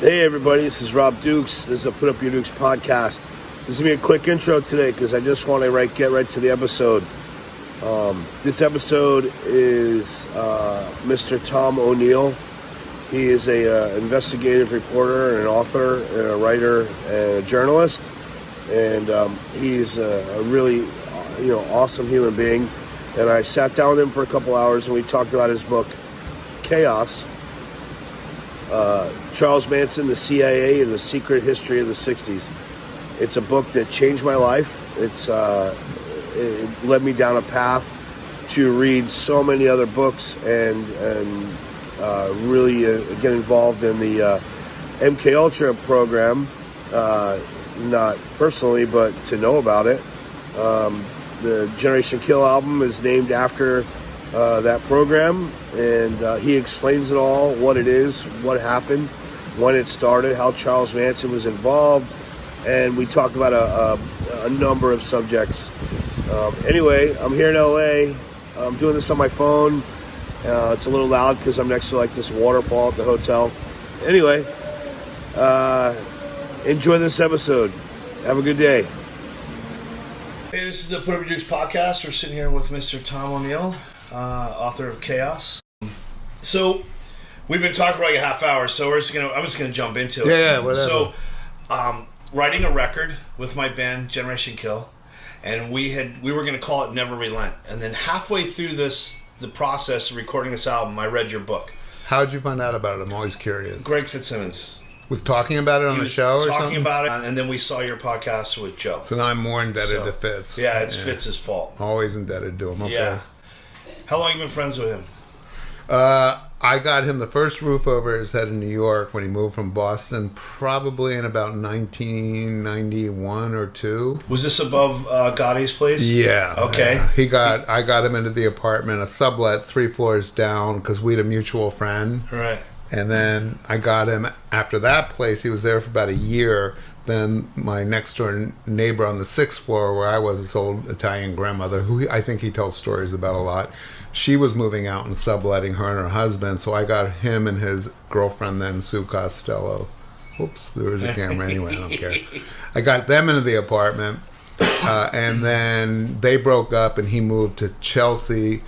Hey everybody, this is Rob Dukes. This is a Put Up Your Dukes podcast. This is going to be a quick intro today because I just want to get right to the episode. This episode is Mr. Tom O'Neill. He is a investigative reporter and an author and a writer and a journalist. And he's a really awesome human being. And I sat down with him for a couple hours and we talked about his book, Chaos. Charles Manson, the CIA, and the Secret History of the 60s. It's a book that changed my life. It led me down a path to read so many other books and really get involved in the MKUltra program, not personally, but to know about it. The Generation Kill album is named after that program, and he explains it all, what it is, what happened, when it started, how Charles Manson was involved, and we talk about a number of subjects. Anyway, I'm here in LA. I'm doing this on my phone. It's a little loud because I'm next to like this waterfall at the hotel. Anyway, enjoy this episode. Have a good day. Hey, this is a Put Up Your Dukes podcast. We're sitting here with Mr. Tom O'Neill, author of Chaos. So we've been talking for like a half hour, so I'm just gonna jump into it. Yeah, whatever. So, writing a record with my band Generation Kill, and we were gonna call it Never Relent. And then halfway through the process of recording this album, I read your book. How did you find out about it? I'm always curious. Greg Fitzsimmons was talking about it on the show or something? Talking about it, and then we saw your podcast with Joe. So now I'm more indebted to Fitz. Yeah, it's Fitz's fault. Always indebted to him. Okay. Yeah. How long have you been friends with him? I got him the first roof over his head in New York when he moved from Boston, probably in about 1991 or 2. Was this above Gotti's place? Yeah. Okay. Yeah. I got him into the apartment, a sublet 3 floors down, because we had a mutual friend. Right. And then I got him after that place. He was there for about a year. Then my next door neighbor on the 6th floor where I was, this old Italian grandmother, who I think he tells stories about a lot, she was moving out and subletting, her and her husband. So I got him and his girlfriend then, Sue Costello. Oops, there was a camera anyway, I don't care. I got them into the apartment, and then they broke up and he moved to Chelsea.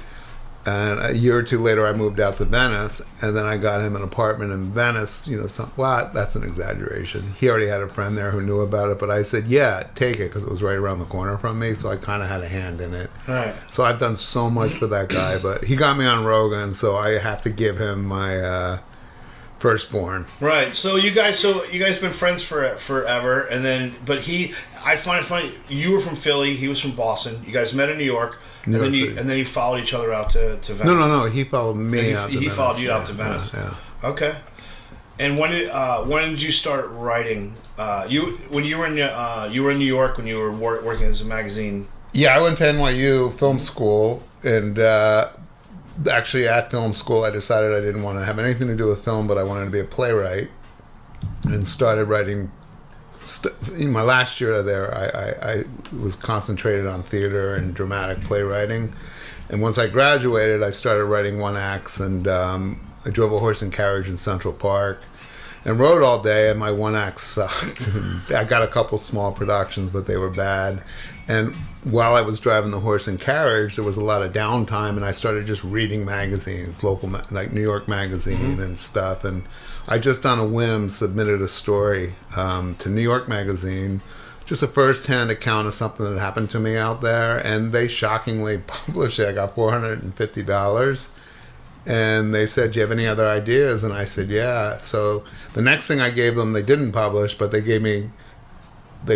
And a year or 2 later, I moved out to Venice, and then I got him an apartment in Venice. That's an exaggeration. He already had a friend there who knew about it, but I said, yeah, take it, because it was right around the corner from me, so I kind of had a hand in it. Right. So I've done so much for that guy, but he got me on Rogan, so I have to give him my firstborn. Right. So you guys been friends forever, and then, I find it funny, you were from Philly, he was from Boston, you guys met in New York. And then you followed each other out to Venice. No. He followed me out to Venice. He followed you out to Venice. Yeah. Okay. And when did you start writing? You were in New York when you were working as a magazine. Yeah, I went to NYU film school, and actually at film school I decided I didn't want to have anything to do with film, but I wanted to be a playwright, and started writing. In my last year there, I was concentrated on theater and dramatic playwriting. And once I graduated, I started writing one acts, and I drove a horse and carriage in Central Park and wrote all day, and my one act sucked. I got a couple small productions, but they were bad. And while I was driving the horse and carriage, there was a lot of downtime, and I started just reading magazines, local, like New York Magazine and stuff. And I just on a whim submitted a story to New York Magazine, just a first-hand account of something that happened to me out there, and they shockingly published it. I got $450, and they said, do you have any other ideas? And I said, yeah. So the next thing I gave them, they didn't publish, but they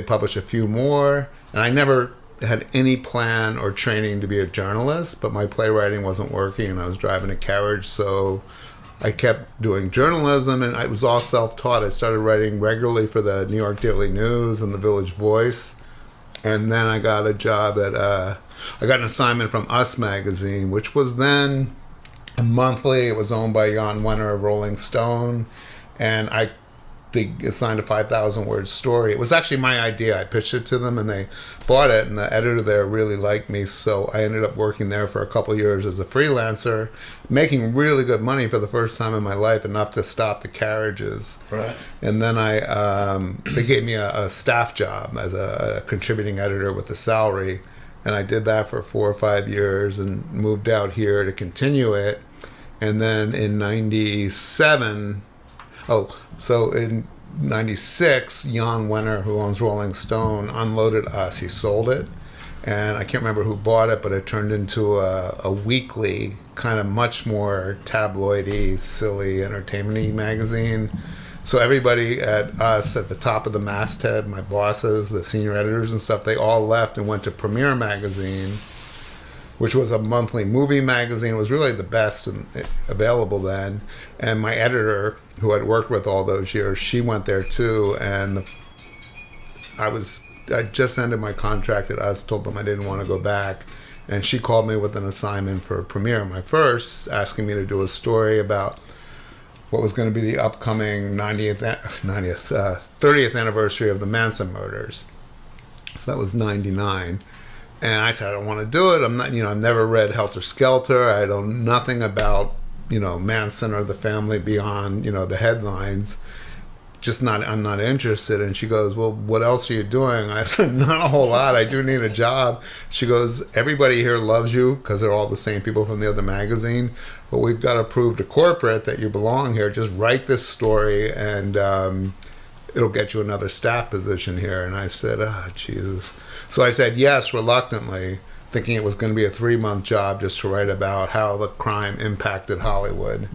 published a few more, and I never had any plan or training to be a journalist, but my playwriting wasn't working, and I was driving a carriage, so I kept doing journalism, and I was all self-taught. I started writing regularly for the New York Daily News and the Village Voice, and then I got a job at I got an assignment from Us magazine, which was then a monthly. It was owned by Jan Wenner of Rolling Stone, and I they assigned a 5,000 word story. It was actually my idea. I pitched it to them and they bought it, and the editor there really liked me, so I ended up working there for a couple of years as a freelancer, making really good money for the first time in my life, enough to stop the carriages. Right. And then they gave me a staff job as a contributing editor with a salary, and I did that for 4 or 5 years and moved out here to continue it. And then in 97... so in 96, Jan Wenner, who owns Rolling Stone, unloaded us. He sold it, and I can't remember who bought it, but it turned into a weekly, kind of much more tabloidy, silly, entertainment-y magazine. So everybody at us, at the top of the masthead, my bosses, the senior editors and stuff, they all left and went to Premiere Magazine, which was a monthly movie magazine. It was really the best available then. And my editor, who I'd worked with all those years, she went there too. And I just ended my contract at us, told them I didn't want to go back. And she called me with an assignment for Premiere, my first, asking me to do a story about what was going to be the upcoming 30th anniversary of the Manson Murders. So that was 99. And I said, I don't want to do it. I'm not, I've never read Helter Skelter. I know nothing about, Manson or the family beyond, the headlines. I'm not interested. And she goes, well, what else are you doing? I said, not a whole lot. I do need a job. She goes, everybody here loves you because they're all the same people from the other magazine. But we've got to prove to corporate that you belong here. Just write this story and it'll get you another staff position here. And I said, Jesus. So I said yes, reluctantly, thinking it was going to be a 3-month job just to write about how the crime impacted Hollywood.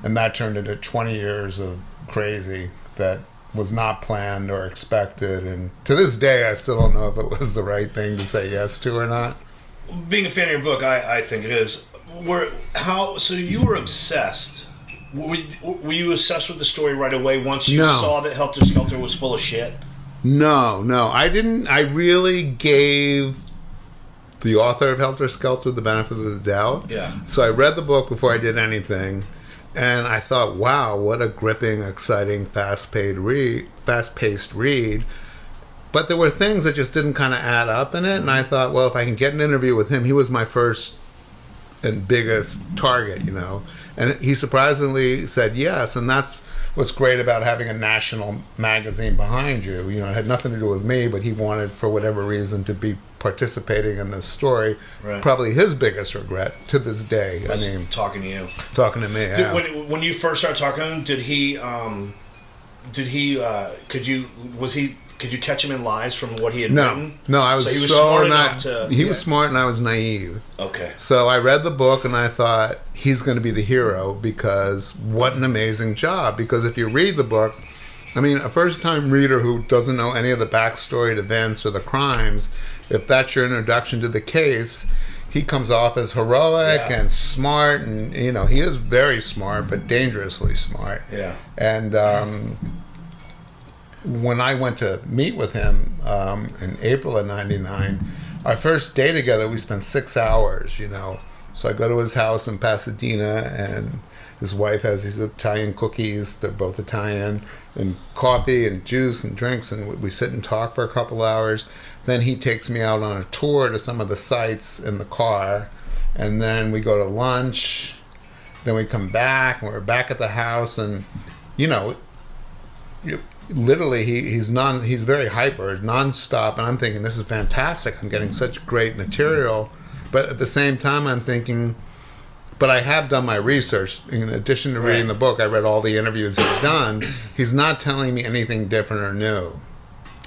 And that turned into 20 years of crazy that was not planned or expected. And to this day, I still don't know if it was the right thing to say yes to or not. Being a fan of your book, I think it is. So you were obsessed. Were you obsessed with the story right away once you saw that Helter Skelter was full of shit? No, I didn't. I really gave the author of Helter Skelter the benefit of the doubt. Yeah. So I read the book before I did anything, and I thought, wow, what a gripping, exciting, fast-paced read. But there were things that just didn't kind of add up in it, and I thought, well, if I can get an interview with him, he was my first and biggest target, And he surprisingly said yes, and that's what's great about having a national magazine behind you. It had nothing to do with me, but he wanted, for whatever reason, to be participating in this story. Right. Probably his biggest regret to this day. Talking to you. Talking to me, yeah. When you first started talking to him, could you catch him in lies from what he had written? No, I was so he was smart enough to... He was smart and I was naive. Okay. So I read the book and I thought, he's going to be the hero because what an amazing job. Because if you read the book, a first-time reader who doesn't know any of the backstory to events or the crimes, if that's your introduction to the case, he comes off as heroic and smart, and, he is very smart, but dangerously smart. Yeah. And... when I went to meet with him in April of 99, our first day together, we spent 6 hours, So I go to his house in Pasadena, and his wife has these Italian cookies. They're both Italian, and coffee and juice and drinks, and we sit and talk for a couple hours. Then he takes me out on a tour to some of the sites in the car, and then we go to lunch. Then we come back, and we're back at the house, and, literally he's very hyper, it's nonstop, and I'm thinking, this is fantastic, I'm getting such great material. But at the same time I'm thinking, but I have done my research. In addition to reading the book, I read all the interviews he's done. He's not telling me anything different or new.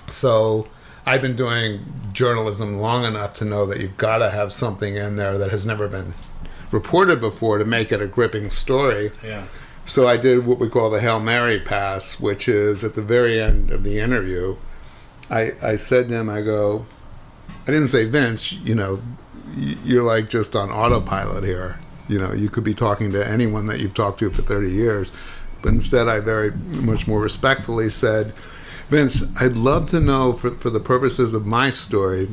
So I've been doing journalism long enough to know that you've got to have something in there that has never been reported before to make it a gripping story. Yeah. So I did what we call the Hail Mary pass, which is at the very end of the interview, I said to him, I didn't say, Vince, you're like just on autopilot here. You could be talking to anyone that you've talked to for 30 years. But instead, I very much more respectfully said, Vince, I'd love to know for the purposes of my story,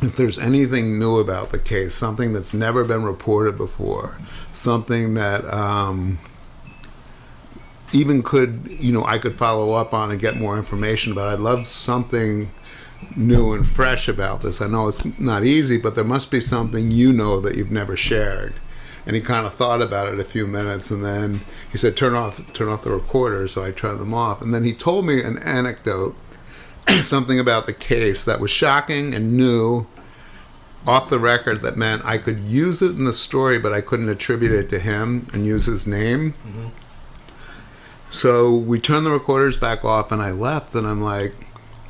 if there's anything new about the case, something that's never been reported before, something that... even could, I could follow up on and get more information about. I'd love something new and fresh about this. I know it's not easy, but there must be something that you've never shared. And he kind of thought about it a few minutes, and then he said, turn off the recorder. So I turned them off. And then he told me an anecdote, something about the case that was shocking and new, off the record, that meant I could use it in the story, but I couldn't attribute it to him and use his name. Mm-hmm. So we turned the recorders back off, and I left, and I'm like,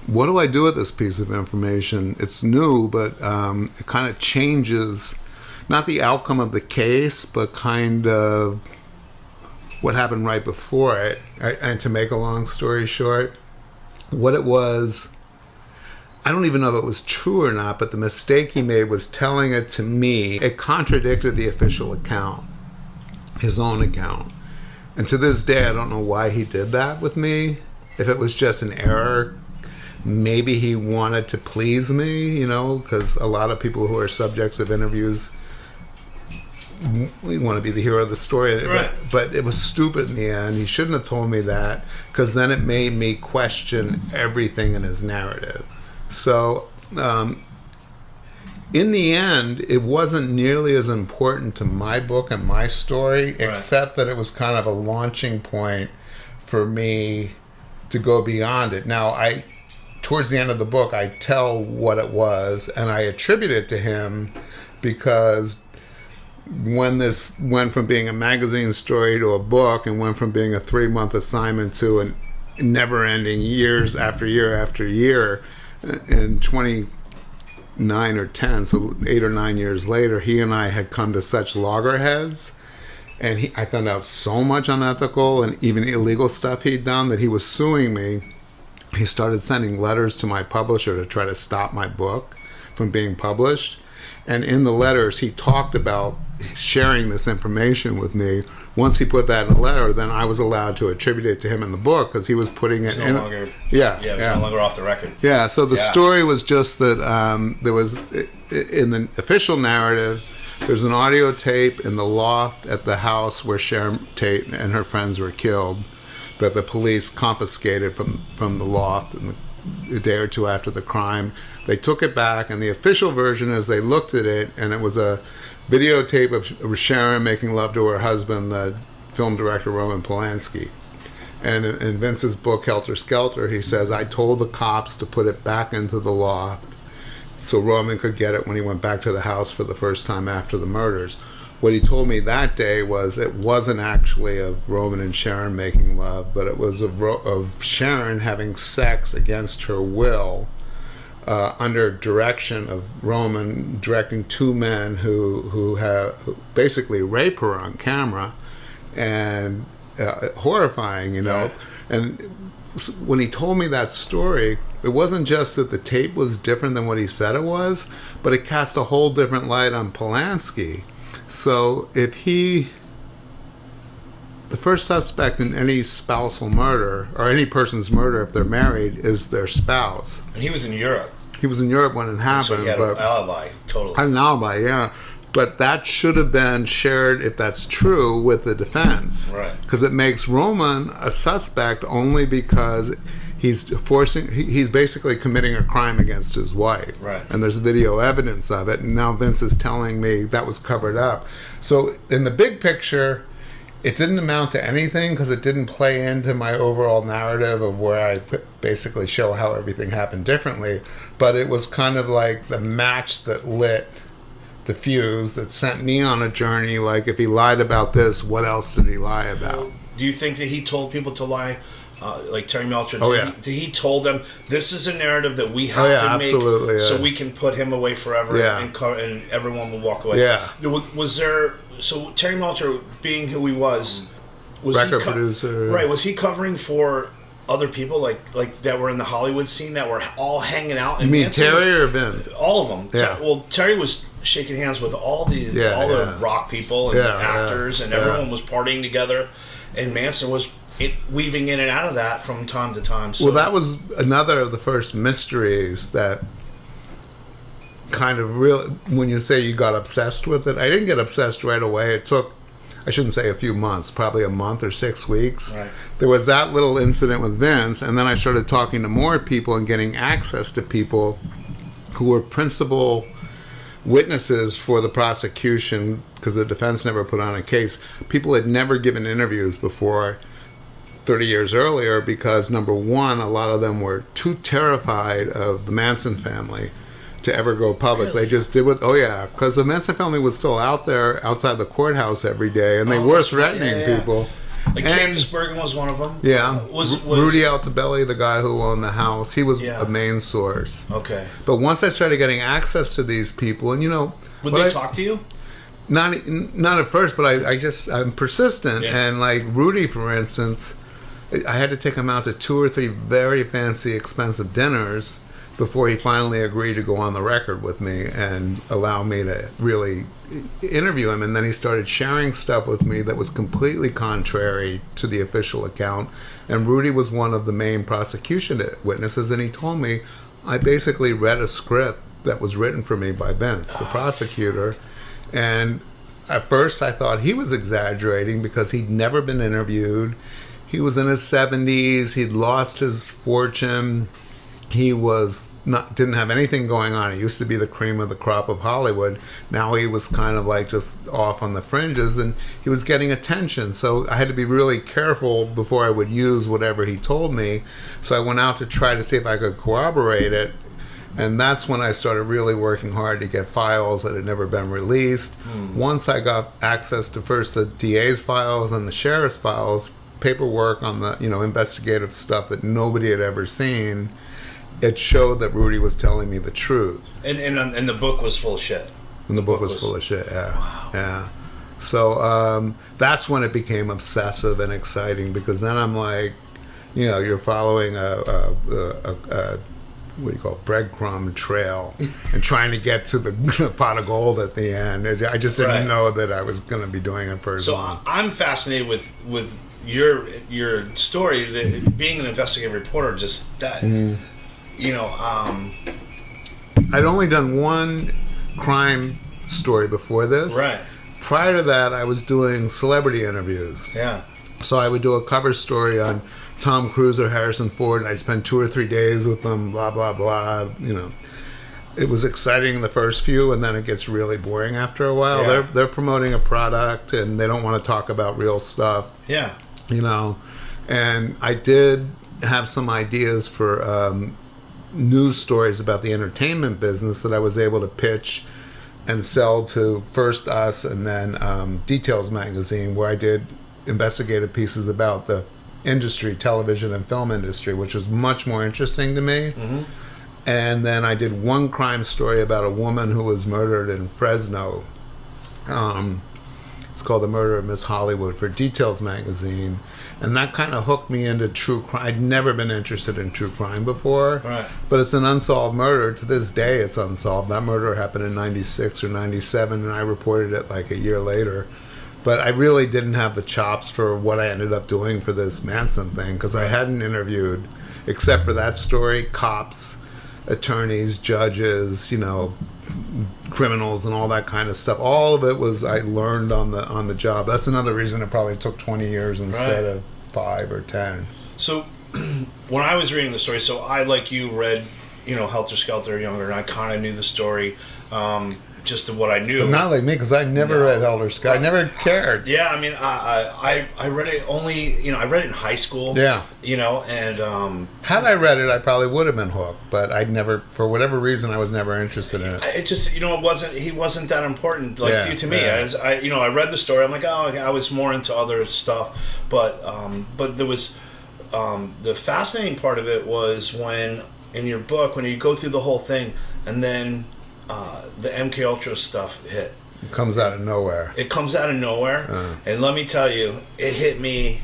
what do I do with this piece of information? It's new, but it kind of changes, not the outcome of the case, but kind of what happened right before it. And to make a long story short, what it was, I don't even know if it was true or not, but the mistake he made was telling it to me. It contradicted the official account, his own account. And to this day, I don't know why he did that with me. If it was just an error, maybe he wanted to please me, because a lot of people who are subjects of interviews, we want to be the hero of the story. Right. But it was stupid in the end. He shouldn't have told me that, because then it made me question everything in his narrative. So, in the end, it wasn't nearly as important to my book and my story, right, except that it was kind of a launching point for me to go beyond it. Now, towards the end of the book, I tell what it was, and I attribute it to him, because when this went from being a magazine story to a book, and went from being a 3-month assignment to a never-ending years after year after year, in 29 or 10, so 8 or 9 years later, he and I had come to such loggerheads, and I found out so much unethical and even illegal stuff he'd done that he was suing me. He started sending letters to my publisher to try to stop my book from being published. And in the letters, he talked about sharing this information with me. Once he put that in a letter, then I was allowed to attribute it to him in the book, because he was putting it in. No longer off the record. Yeah, so the story was just that there was, in the official narrative, there's an audio tape in the loft at the house where Sharon Tate and her friends were killed, that the police confiscated from the loft a day or two after the crime. They took it back, and the official version is they looked at it, and it was a videotape of Sharon making love to her husband, the film director Roman Polanski. And in Vince's book, Helter Skelter, he says, I told the cops to put it back into the loft so Roman could get it when he went back to the house for the first time after the murders. What he told me that day was it wasn't actually of Roman and Sharon making love, but it was of Sharon having sex against her will, under direction of Roman directing 2 men who basically rape her on camera, and horrifying, Right. And when he told me that story, it wasn't just that the tape was different than what he said it was, but it cast a whole different light on Polanski. So the first suspect in any spousal murder, or any person's murder if they're married, is their spouse. And he was in Europe. He was in Europe when it happened. So he had an alibi, totally. Had an alibi, yeah. But that should have been shared, if that's true, with the defense. Right. Because it makes Roman a suspect only because he's basically committing a crime against his wife. Right. And there's video evidence of it. And now Vince is telling me that was covered up. So in the big picture, it didn't amount to anything, because it didn't play into my overall narrative of where I basically show how everything happened differently. But it was kind of like the match that lit the fuse that sent me on a journey. Like, if he lied about this, what else did he lie about? Do you think that he told people to lie? Like Terry Melcher, did he told them, this is a narrative that we have to make, so we can put him away forever, and everyone will walk away? Yeah. Was there, so Terry Melcher, being who he was record producer, right? Was he covering for other people like that were in the Hollywood scene that were all hanging out? You mean Terry or Vince? All of them. Yeah. Well, Terry was shaking hands with all the rock people and actors, and everyone was partying together, and Manson was weaving in and out of that from time to time. So. Well, that was another of the first mysteries that kind of really, when you say you got obsessed with it, I didn't get obsessed right away. I shouldn't say a few months, probably a month or 6 weeks. Right. There was that little incident with Vince, and then I started talking to more people and getting access to people who were principal witnesses for the prosecution, because the defense never put on a case. People had never given interviews before 30 years earlier because, number one, a lot of them were too terrified of the Manson family to ever go public. Really? They just did what, because the Manson family was still out there outside the courthouse every day, and they were threatening people. Like Candace Bergen was one of them. Yeah, was Rudy Altobelli, the guy who owned the house, he was a main source. Okay. But once I started getting access to these people, and would they talk to you? Not at first, but I'm persistent, and like Rudy, for instance, I had to take him out to 2 or 3 very fancy, expensive dinners before he finally agreed to go on the record with me and allow me to really interview him. And then he started sharing stuff with me that was completely contrary to the official account. And Rudy was one of the main prosecution witnesses, and he told me, I basically read a script that was written for me by Vince, the prosecutor. And at first I thought he was exaggerating because he'd never been interviewed. He was in his 70s. He'd lost his fortune. He didn't have anything going on. He used to be the cream of the crop of Hollywood. Now he was kind of like just off on the fringes, and he was getting attention. So I had to be really careful before I would use whatever he told me. So I went out to try to see if I could corroborate it. And that's when I started really working hard to get files that had never been released. Once I got access to first the DA's files and the sheriff's files, paperwork on the investigative stuff that nobody had ever seen, it showed that Rudy was telling me the truth. And the book was full of shit. And the book was full of shit, yeah. Wow. Yeah. So that's when it became obsessive and exciting, because then I'm like, you're following a what do you call it, breadcrumb trail and trying to get to the pot of gold at the end. I just didn't know that I was going to be doing it for as long. So I'm fascinated with your story, that being an investigative reporter, just that, I'd only done one crime story before this. Right. Prior to that, I was doing celebrity interviews. Yeah. So I would do a cover story on Tom Cruise or Harrison Ford, and I'd spend 2 or 3 days with them, blah, blah, blah, It was exciting the first few, and then it gets really boring after a while. Yeah. They're promoting a product, and they don't want to talk about real stuff. Yeah. And I did have some ideas for news stories about the entertainment business that I was able to pitch and sell to first us and then Details magazine, where I did investigative pieces about the industry, television and film industry, which was much more interesting to me. Mm-hmm. And then I did one crime story about a woman who was murdered in Fresno. It's called The Murder of Miss Hollywood for Details magazine. And that kind of hooked me into true crime. I'd never been interested in true crime before. Right. But it's an unsolved murder. To this day, it's unsolved. That murder happened in 96 or 97, and I reported it like a year later. But I really didn't have the chops for what I ended up doing for this Manson thing, because I hadn't interviewed, except for that story, cops, attorneys, judges, criminals and all that kind of stuff. All of it was I learned on the job. That's another reason it probably took 20 years instead of 5 or 10. So when I was reading the story, so I, like you, read, Helter Skelter younger, and I kind of knew the story. Just to what I knew. But not like me, because I never read Helter Skelter. I never cared. Yeah, I mean, I read it only, I read it in high school. Yeah. And... had I read it, I probably would have been hooked, but I'd never, for whatever reason, I was never interested in it. It just, he wasn't that important, to me. Yeah. As I read the story, I'm like, I was more into other stuff. But there was, the fascinating part of it was when, in your book, when you go through the whole thing, and then... the MKUltra stuff hit. It comes out of nowhere. It comes out of nowhere, and let me tell you, it hit me.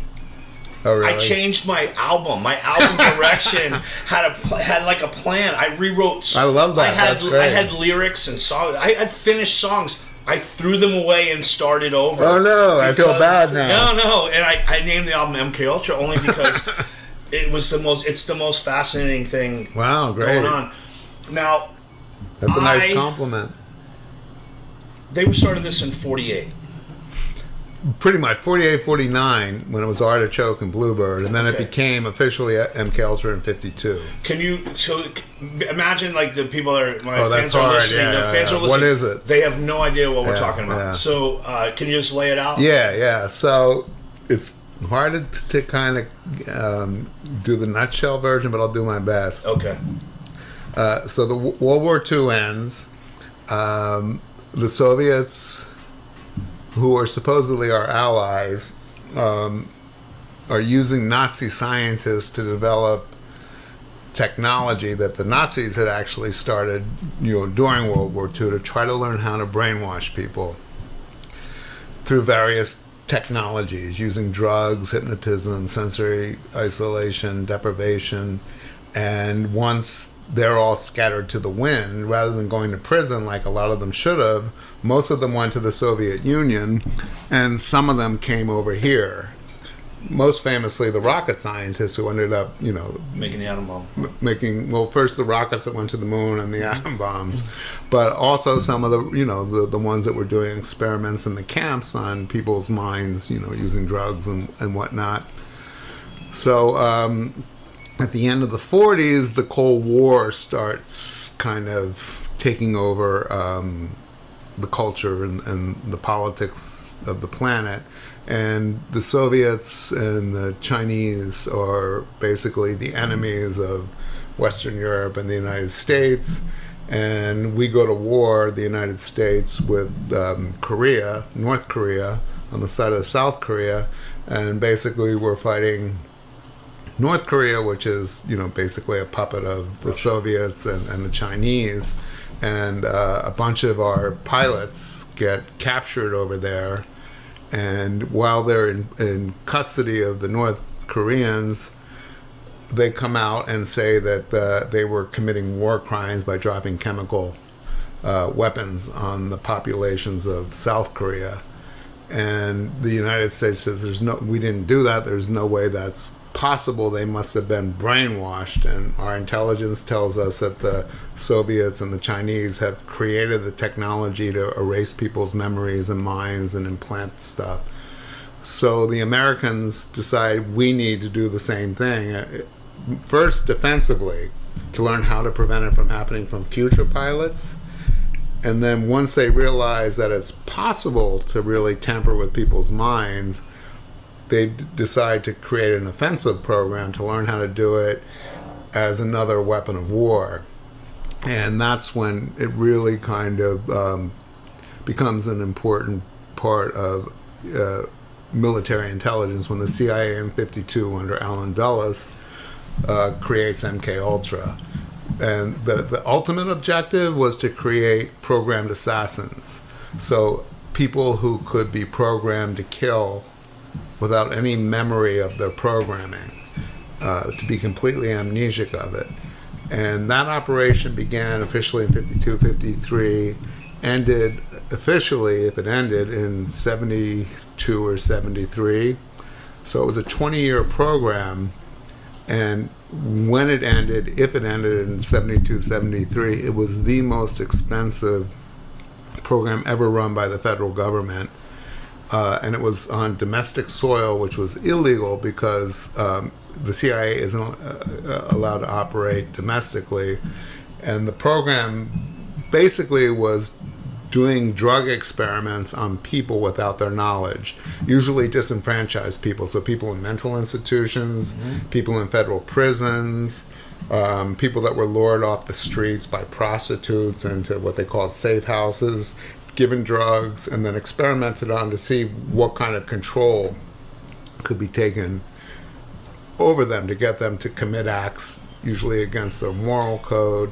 Oh, really? I changed my album. My album direction had like a plan. I rewrote. I love that. That's great. I had lyrics and songs. I had finished songs. I threw them away and started over. Oh no, I feel bad now. No, and I named the album MKUltra only because it's the most fascinating thing. Wow, great. Going on now. That's a nice compliment. They started this in 48. pretty much 48, 49 when it was Artichoke and Bluebird, and then it became officially MKUltra in 52. Can you imagine like the people that are that's fans are hard. listening? The fans are listening. What is it? They have no idea what we're talking about. Yeah. So can you just lay it out? Yeah. So it's hard to kind of do the nutshell version, but I'll do my best. Okay. So the World War II ends. The Soviets, who are supposedly our allies, are using Nazi scientists to develop technology that the Nazis had actually started, during World War II, to try to learn how to brainwash people through various technologies, using drugs, hypnotism, sensory isolation, deprivation. And once they're all scattered to the wind, rather than going to prison like a lot of them should have, most of them went to the Soviet Union, and some of them came over here. Most famously, the rocket scientists who ended up, making the atom bomb. First the rockets that went to the moon and the atom bombs, but also some of the ones that were doing experiments in the camps on people's minds, using drugs and whatnot. So at the end of the 40s, the Cold War starts kind of taking over the culture and the politics of the planet. And the Soviets and the Chinese are basically the enemies of Western Europe and the United States. And we go to war, the United States, with Korea, North Korea, on the side of South Korea. And basically we're fighting North Korea, which is, basically a puppet of the Soviets and the Chinese. And a bunch of our pilots get captured over there. And while they're in custody of the North Koreans, they come out and say that they were committing war crimes by dropping chemical weapons on the populations of South Korea. And the United States says, we didn't do that. There's no way that's possible. They must have been brainwashed. And our intelligence tells us that the Soviets and the Chinese have created the technology to erase people's memories and minds and implant stuff. So the Americans decide we need to do the same thing. First, defensively, to learn how to prevent it from happening from future pilots. And then once they realize that it's possible to really tamper with people's minds, they decide to create an offensive program to learn how to do it as another weapon of war. And that's when it really kind of becomes an important part of military intelligence, when the CIA in 52 under Allen Dulles creates MKUltra. And the ultimate objective was to create programmed assassins. So people who could be programmed to kill without any memory of their programming, to be completely amnesic of it. And that operation began officially in 52, 53, ended officially, if it ended, in 72 or 73. So it was a 20-year program, and when it ended, if it ended in 72, 73, it was the most expensive program ever run by the federal government. And it was on domestic soil, which was illegal because the CIA isn't allowed to operate domestically. And the program basically was doing drug experiments on people without their knowledge, usually disenfranchised people. So people in mental institutions, people in federal prisons, people that were lured off the streets by prostitutes into what they called safe houses, given drugs, and then experimented on to see what kind of control could be taken over them to get them to commit acts, usually against their moral code.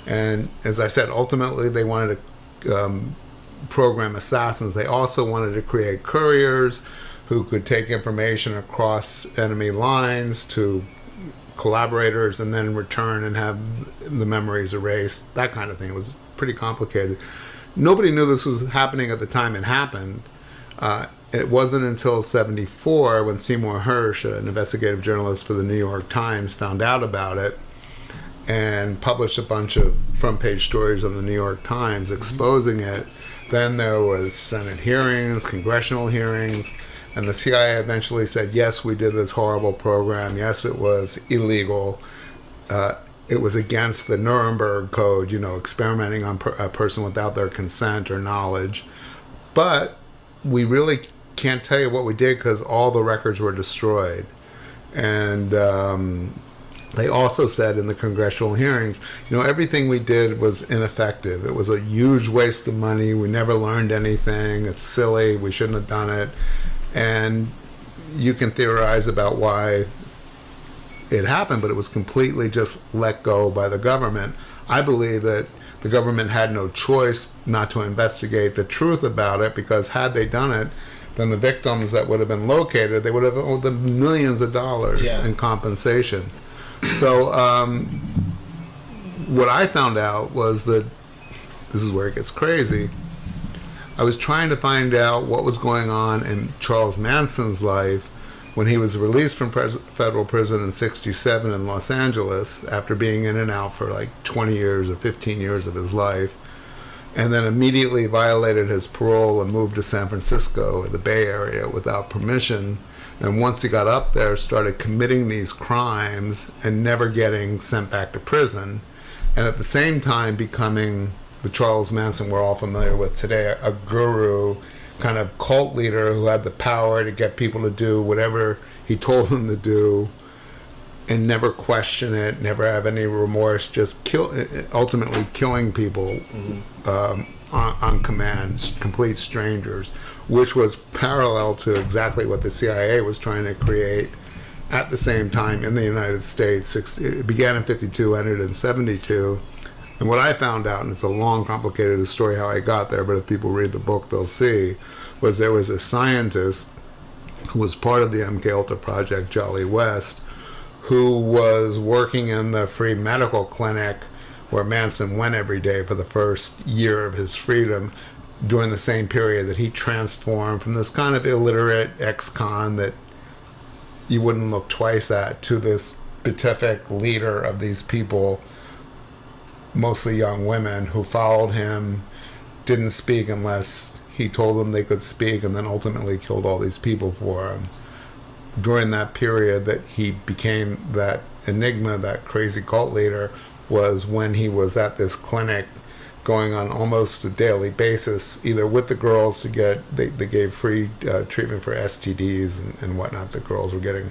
And as I said, ultimately they wanted to program assassins. They also wanted to create couriers who could take information across enemy lines to collaborators and then return and have the memories erased, that kind of thing. It was pretty complicated. Nobody knew this was happening at the time it happened. It wasn't until 74 when Seymour Hersh, an investigative journalist for the New York Times, found out about it and published a bunch of front page stories on the New York Times exposing it, Then there was Senate hearings, congressional hearings, and the CIA eventually said, yes, we did this horrible program. Yes, it was illegal. It was against the Nuremberg Code, experimenting on a person without their consent or knowledge. But we really can't tell you what we did because all the records were destroyed. And they also said in the congressional hearings, everything we did was ineffective. It was a huge waste of money. We never learned anything. It's silly. We shouldn't have done it. And you can theorize about why it happened, but it was completely just let go by the government. I believe that the government had no choice not to investigate the truth about it, because had they done it, then the victims that would have been located, they would have owed them millions of dollars in compensation. So what I found out was that, this is where it gets crazy, I was trying to find out what was going on in Charles Manson's life when he was released from federal prison in '67 in Los Angeles after being in and out for like 20 years or 15 years of his life, and then immediately violated his parole and moved to San Francisco or the Bay Area without permission. And once he got up there, started committing these crimes and never getting sent back to prison. And at the same time becoming the Charles Manson we're all familiar with today, a guru, kind of cult leader who had the power to get people to do whatever he told them to do and never question it, never have any remorse, just ultimately killing people on command, complete strangers, which was parallel to exactly what the CIA was trying to create at the same time in the United States. It began in '52, ended in '72. And what I found out, and it's a long, complicated story how I got there, but if people read the book, they'll see, was there was a scientist who was part of the MKUltra project, Jolly West, who was working in the free medical clinic where Manson went every day for the first year of his freedom, during the same period that he transformed from this kind of illiterate ex-con that you wouldn't look twice at to this beatific leader of these people, mostly young women, who followed him, didn't speak unless he told them they could speak, and then ultimately killed all these people for him. During that period that he became that enigma, that crazy cult leader, was when he was at this clinic going on almost a daily basis, either with the girls to get, they gave free treatment for STDs and whatnot. The girls were getting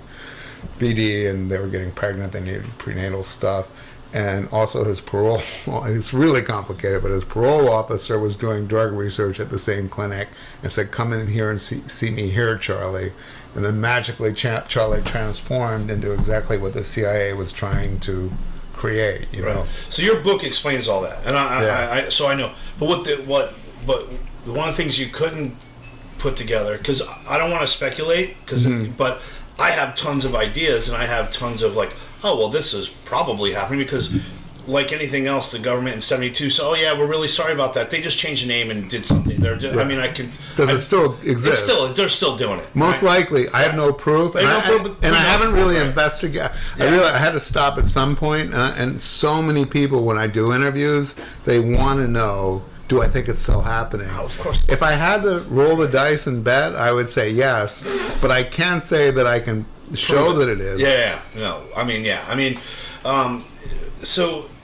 VD and they were getting pregnant, they needed prenatal stuff. And also his parole, it's really complicated, but his parole officer was doing drug research at the same clinic and said, come in here and see me here, Charlie. And then magically Charlie transformed into exactly what the CIA was trying to create, you know. So your book explains all that, and I so I know. But one of the things you couldn't put together, because I don't want to speculate, but I have tons of ideas, and I have tons of like, oh well, this is probably happening because, like anything else, the government in '72 said, oh yeah, we're really sorry about that. They just changed the name and did something. I mean, I could. Does it still exist? They're still doing it. Most likely. I have no proof, and I haven't really investigated. I had to stop at some point, and so many people, when I do interviews, they want to know, do I think it's still happening? Oh, of course. If I had to roll the dice and bet, I would say yes, but I can't say that I can show that it is.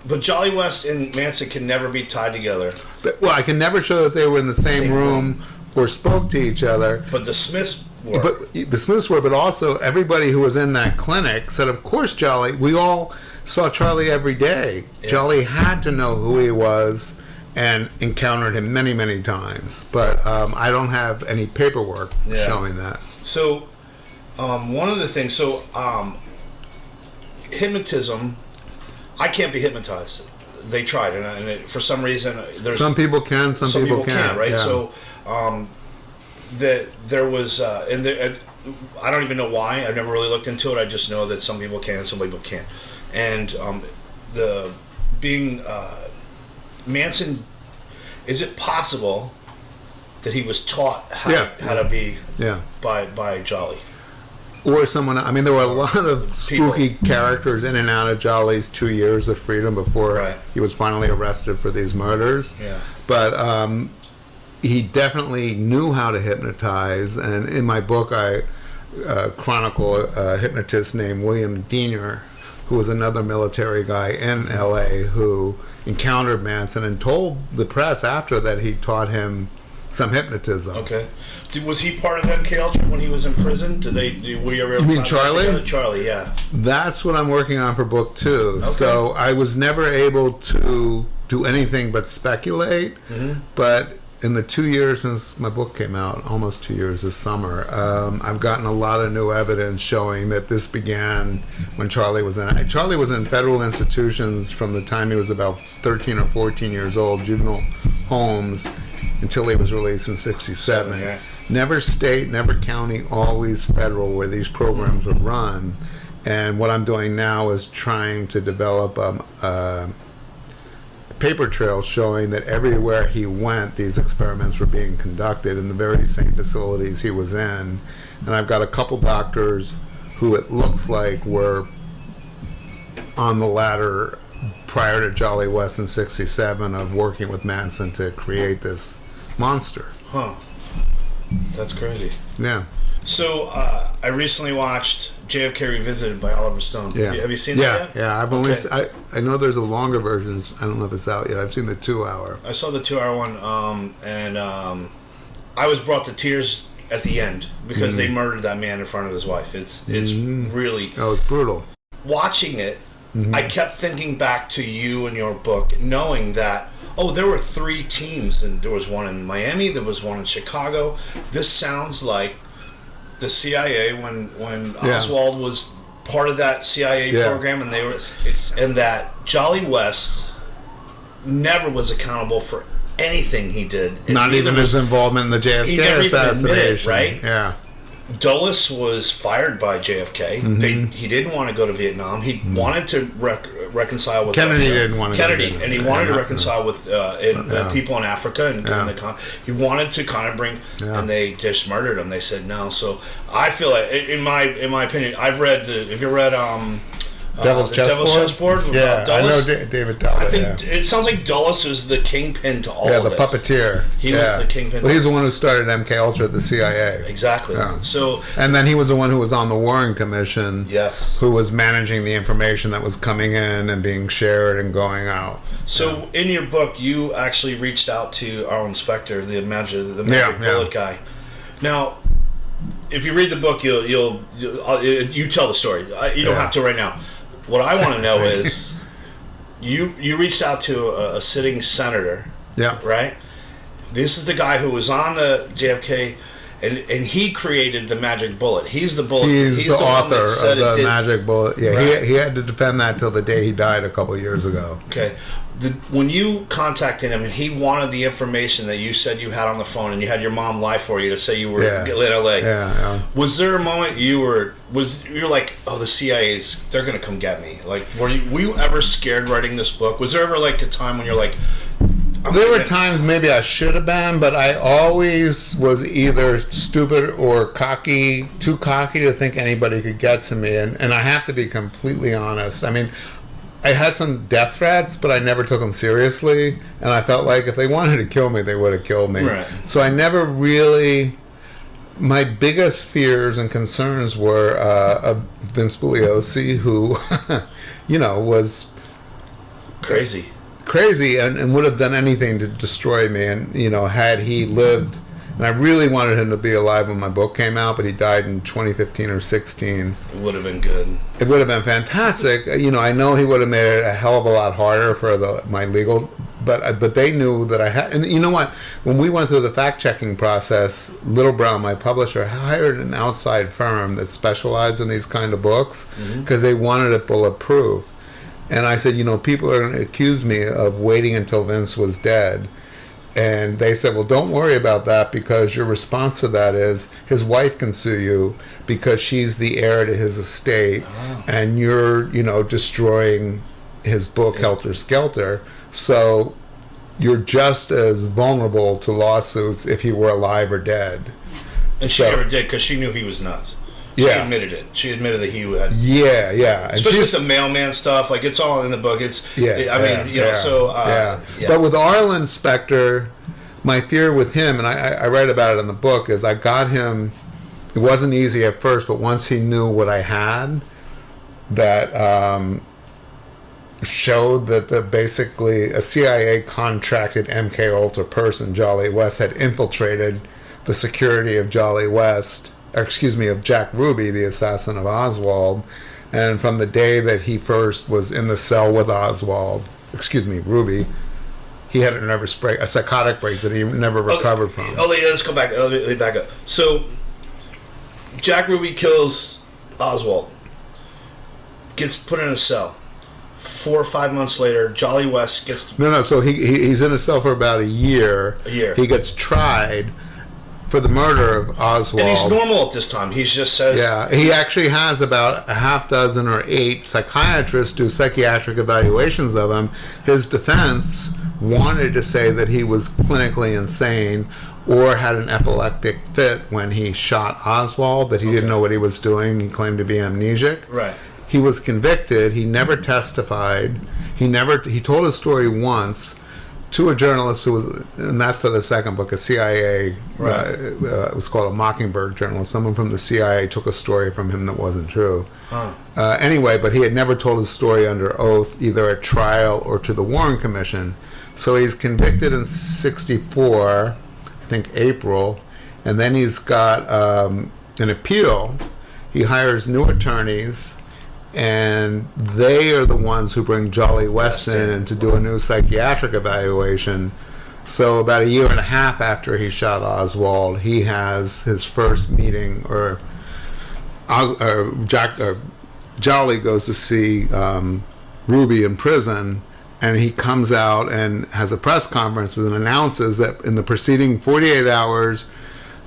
But Jolly West and Manson can never be tied together. Well, I can never show that they were in the same room or spoke to each other. But the Smiths were. But the Smiths were, but also everybody who was in that clinic said, of course, Jolly, we all saw Charlie every day. Yeah. Jolly had to know who he was and encountered him many, many times. But I don't have any paperwork showing that. So, one of the things, hypnotism, I can't be hypnotized. They tried, and for some reason, there's some people can, some people can't, right? Yeah. So, there was, I don't even know why. I've never really looked into it. I just know that some people can, some people can't. And Manson, is it possible that he was taught how to be by Jolly? Or someone, I mean, there were a lot of spooky characters in and out of Jolly's 2 years of freedom before he was finally arrested for these murders. Yeah. But he definitely knew how to hypnotize. And in my book, I chronicle a hypnotist named William Diener, who was another military guy in L.A. who encountered Manson and told the press after that he taught him some hypnotism. Okay. Was he part of MKUltra when he was in prison? Were you ever able You mean to Charlie? together? Charlie, yeah. That's what I'm working on for book 2. Okay. So I was never able to do anything but speculate. Mm-hmm. But in the 2 years since my book came out, almost 2 years this summer, I've gotten a lot of new evidence showing that this began when Charlie was in. Charlie was in federal institutions from the time he was about 13 or 14 years old, juvenile homes, until he was released in 67. Yeah. Never state, never county, always federal where these programs were run. And what I'm doing now is trying to develop a paper trail showing that everywhere he went, these experiments were being conducted in the very same facilities he was in. And I've got a couple doctors who it looks like were on the ladder prior to Jolly West in 67 of working with Manson to create this monster. Huh. That's crazy. Yeah. So, I recently watched JFK Revisited by Oliver Stone. Yeah. Have you seen that yet? Yeah. I've only I know there's a longer version. I don't know if it's out yet. I've seen the 2-hour. I saw the 2-hour one, and I was brought to tears at the end because they murdered that man in front of his wife. It's really... Oh, it's brutal. Watching it, I kept thinking back to you and your book, knowing that, there were 3 teams, and there was one in Miami, there was one in Chicago. This sounds like the CIA when Oswald was part of that CIA program, and and that Jolly West never was accountable for anything he did. Not even his involvement in the JFK assassination, right? Yeah. Dulles was fired by JFK. He didn't want to go to Vietnam. He wanted to reconcile with Kennedy. Russia. Didn't want to Kennedy, and he wanted to reconcile with people in Africa, and he wanted to kind of bring, and they just murdered him. They said no. So I feel like, in my opinion, I've read have you read Devil's Chessboard? Yeah, I know David Talbot. I think it sounds like Dulles is the kingpin to all of this. Yeah, the puppeteer. He was the kingpin. Well, he's the one who started MKUltra at the CIA. Exactly. Yeah. So, and then he was the one who was on the Warren Commission. Yes. Who was managing the information that was coming in and being shared and going out. So, in your book, you actually reached out to our inspector, the magic bullet guy. Now, if you read the book, you tell the story. You don't have to right now. What I want to know is, you reached out to a sitting senator, right? This is the guy who was on the JFK, and he created the magic bullet. He's the bullet. He's the author of the magic bullet. Yeah, right. he had to defend that till the day he died a couple of years ago. Okay. When you contacted him, he wanted the information that you said you had on the phone, and you had your mom lie for you to say you were in LA. Yeah. Was there a moment you were like, oh, the CIA's, they're gonna come get me? Like, were you ever scared writing this book? Was there ever like a time when you're like, there were times maybe I should have been, but I always was either stupid or cocky, too cocky to think anybody could get to me, and I have to be completely honest. I mean, I had some death threats, but I never took them seriously, and I felt like if they wanted to kill me, they would have killed me. Right. So I never really... My biggest fears and concerns were of Vince Bugliosi, who, was... Crazy and would have done anything to destroy me. And, had he lived... And I really wanted him to be alive when my book came out, but he died in 2015 or 16. It would have been good. It would have been fantastic. I know he would have made it a hell of a lot harder for my legal, but they knew that I had. And you know what? When we went through the fact-checking process, Little Brown, my publisher, hired an outside firm that specialized in these kind of books because they wanted it bulletproof. And I said, people are going to accuse me of waiting until Vince was dead. And they said, well, don't worry about that because your response to that is his wife can sue you because she's the heir to his estate and you're, destroying his book, Helter Skelter. So you're just as vulnerable to lawsuits if he were alive or dead. And she never did because she knew he was nuts. She admitted it. She admitted that he had... Yeah. Especially with the mailman stuff. Like, it's all in the book. But with our inspector, my fear with him, and I write about it in the book, is I got him. It wasn't easy at first, but once he knew what I had, that showed that basically a CIA contracted MKUltra person, Jolly West, had infiltrated the security of of Jack Ruby, the assassin of Oswald. And from the day that he first was in the cell with Ruby, he had a psychotic break that he never recovered from. Let's go back. Let me back up. So, Jack Ruby kills Oswald, gets put in a cell. 4 or 5 months later, Jolly West gets... No, so he's in a cell for about a year. He gets tried for the murder of Oswald. And he's normal at this time. He just says... Yeah, he actually has about a half dozen or 8 psychiatrists do psychiatric evaluations of him. His defense wanted to say that he was clinically insane or had an epileptic fit when he shot Oswald, that he didn't know what he was doing. He claimed to be amnesic. Right. He was convicted. He never testified. He told his story once to a journalist who was, and that's for the second book, a CIA, it was called a Mockingbird journalist. Someone from the CIA took a story from him that wasn't true. Anyway, but he had never told his story under oath, either at trial or to the Warren Commission. So he's convicted in '64, I think April, and then he's got an appeal. He hires new attorneys, and they are the ones who bring Jolly West in to do a new psychiatric evaluation. So about a year and a half after he shot Oswald, he has his first meeting, or Jolly goes to see Ruby in prison, and he comes out and has a press conference and announces that in the preceding 48 hours,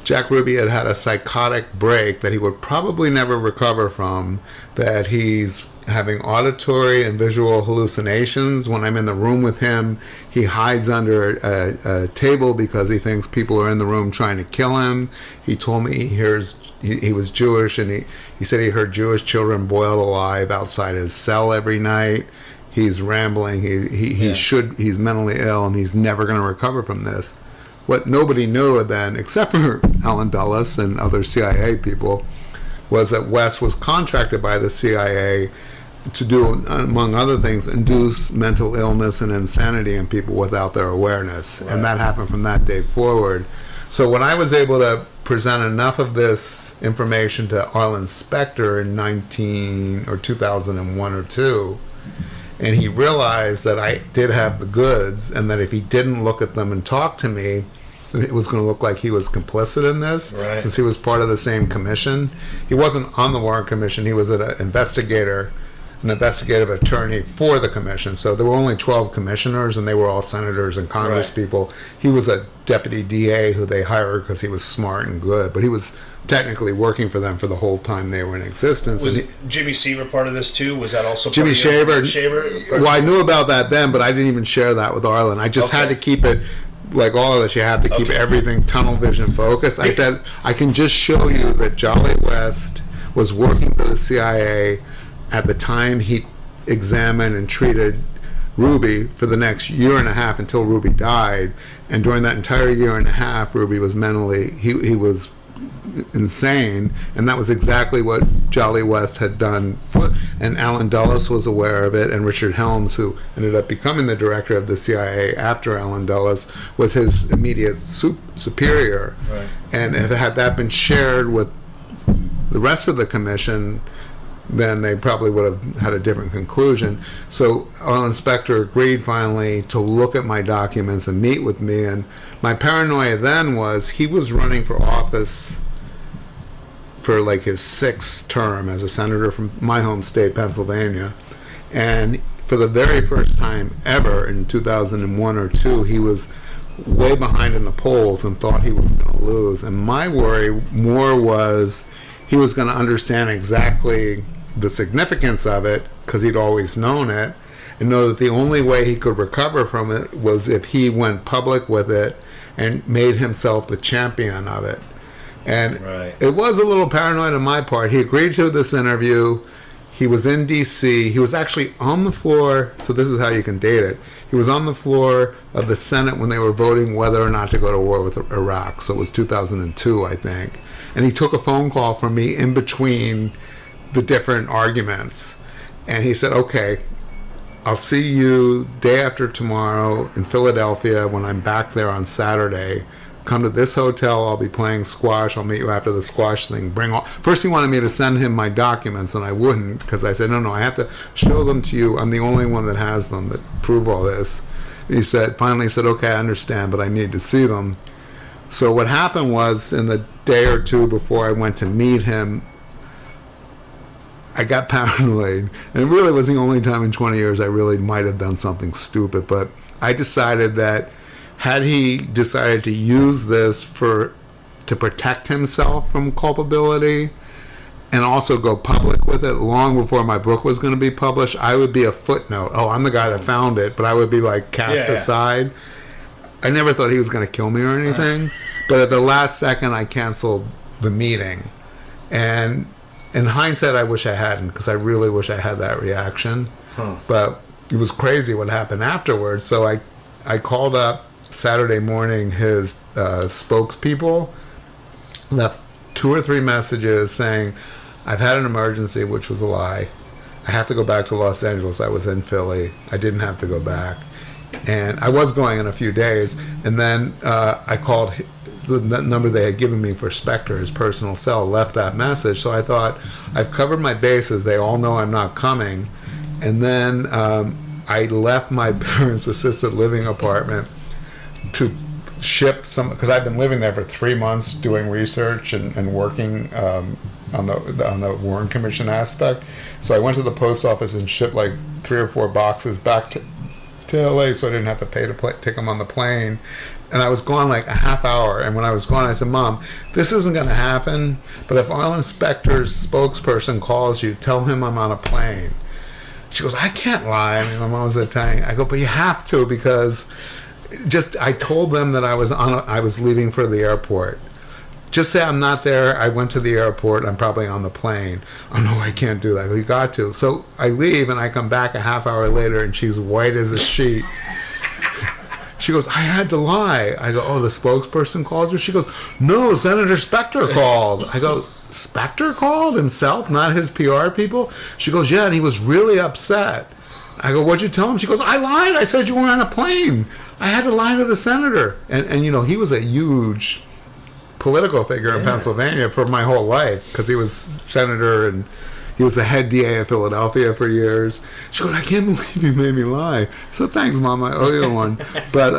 Jack Ruby had had a psychotic break that he would probably never recover from, that he's having auditory and visual hallucinations. When I'm in the room with him, he hides under a table because he thinks people are in the room trying to kill him. He told me he was Jewish, and he said he heard Jewish children boiled alive outside his cell every night. He's rambling. He's mentally ill, and he's never going to recover from this. What nobody knew then, except for Alan Dulles and other CIA people, was that West was contracted by the CIA to do, among other things, induce mental illness and insanity in people without their awareness. Right. And that happened from that day forward. So when I was able to present enough of this information to Arlen Specter in 2001 or 2, and he realized that I did have the goods, and that if he didn't look at them and talk to me, it was going to look like he was complicit in this, since he was part of the same commission. He wasn't on the Warren Commission. He was an investigative attorney for the commission. So there were only 12 commissioners, and they were all senators and Congress people. He was a deputy DA who they hired because he was smart and good, but he was technically working for them for the whole time they were in existence. Was Jimmy Seaver part of this too? Was that also Jimmy Shaver? Well, I knew about that then, but I didn't even share that with Arlen. I just had to keep it, like all of us, you have to keep everything tunnel vision focused. I said, I can just show you that Jolly West was working for the CIA at the time he examined and treated Ruby for the next year and a half until Ruby died. And during that entire year and a half, Ruby was he was insane, and that was exactly what Jolly West had done. And Alan Dulles was aware of it, and Richard Helms, who ended up becoming the director of the CIA after Alan Dulles, was his immediate superior. Right. And had that been shared with the rest of the commission, then they probably would have had a different conclusion. So Arlen Specter agreed finally to look at my documents and meet with me. And my paranoia then was he was running for office for like his 6th term as a senator from my home state, Pennsylvania. And for the very first time ever in 2001 or 2, he was way behind in the polls and thought he was going to lose. And my worry more was he was going to understand exactly the significance of it, because he'd always known it, and know that the only way he could recover from it was if he went public with it and made himself the champion of it. And it was a little paranoid on my part. He agreed to this interview. He was in D.C. He was actually on the floor. So this is how you can date it. He was on the floor of the Senate when they were voting whether or not to go to war with Iraq. So it was 2002, I think. And he took a phone call from me in between the different arguments. And he said, okay, I'll see you day after tomorrow in Philadelphia when I'm back there on Saturday. Come to this hotel. I'll be playing squash. I'll meet you after the squash thing. First, he wanted me to send him my documents, and I wouldn't because I said, no, I have to show them to you. I'm the only one that has them that prove all this. And he finally said, okay, I understand, but I need to see them. So what happened was, in the day or two before I went to meet him, I got paranoid. And it really was the only time in 20 years I really might have done something stupid. But I decided that had he decided to use this to protect himself from culpability and also go public with it long before my book was going to be published, I would be a footnote. Oh, I'm the guy that found it, but I would be like cast aside. I never thought he was going to kill me or anything, but at the last second I canceled the meeting. And in hindsight, I wish I hadn't, because I really wish I had that reaction. But it was crazy what happened afterwards. So I called up Saturday morning his spokespeople, left 2 or 3 messages saying, I've had an emergency, which was a lie. I have to go back to Los Angeles. I was in Philly. I didn't have to go back. And I was going in a few days. And then I called the number they had given me for Spectre, his personal cell, left that message. So I thought, I've covered my bases. They all know I'm not coming. And then I left my parents' assisted living apartment to ship some, because I've been living there for 3 months doing research and working on the Warren Commission aspect. So I went to the post office and shipped like 3 or 4 boxes back to LA, so I didn't have to pay to take them on the plane. And I was gone like a half hour. And when I was gone, I said, Mom, this isn't going to happen, but if Oil Inspector's spokesperson calls you, tell him I'm on a plane. She goes, I can't lie. I mean, my mom was Italian. I go, but you have to, because I told them that I was leaving for the airport. Just say I'm not there. I went to the airport. I'm probably on the plane. Oh, no, I can't do that. I go, you got to. So I leave, and I come back a half hour later, and she's white as a sheet. She goes, I had to lie. I go, oh, the spokesperson called you? She goes, no, Senator Spectre called. I go, Spectre called himself, not his PR people? She goes, yeah, and he was really upset. I go, what'd you tell him? She goes, I lied. I said you were on a plane. I had to lie to the senator. And you know, he was a huge political figure in Pennsylvania for my whole life, because he was senator and he was the head DA of Philadelphia for years. She goes, I can't believe you made me lie. So thanks, Mom. I owe you one. But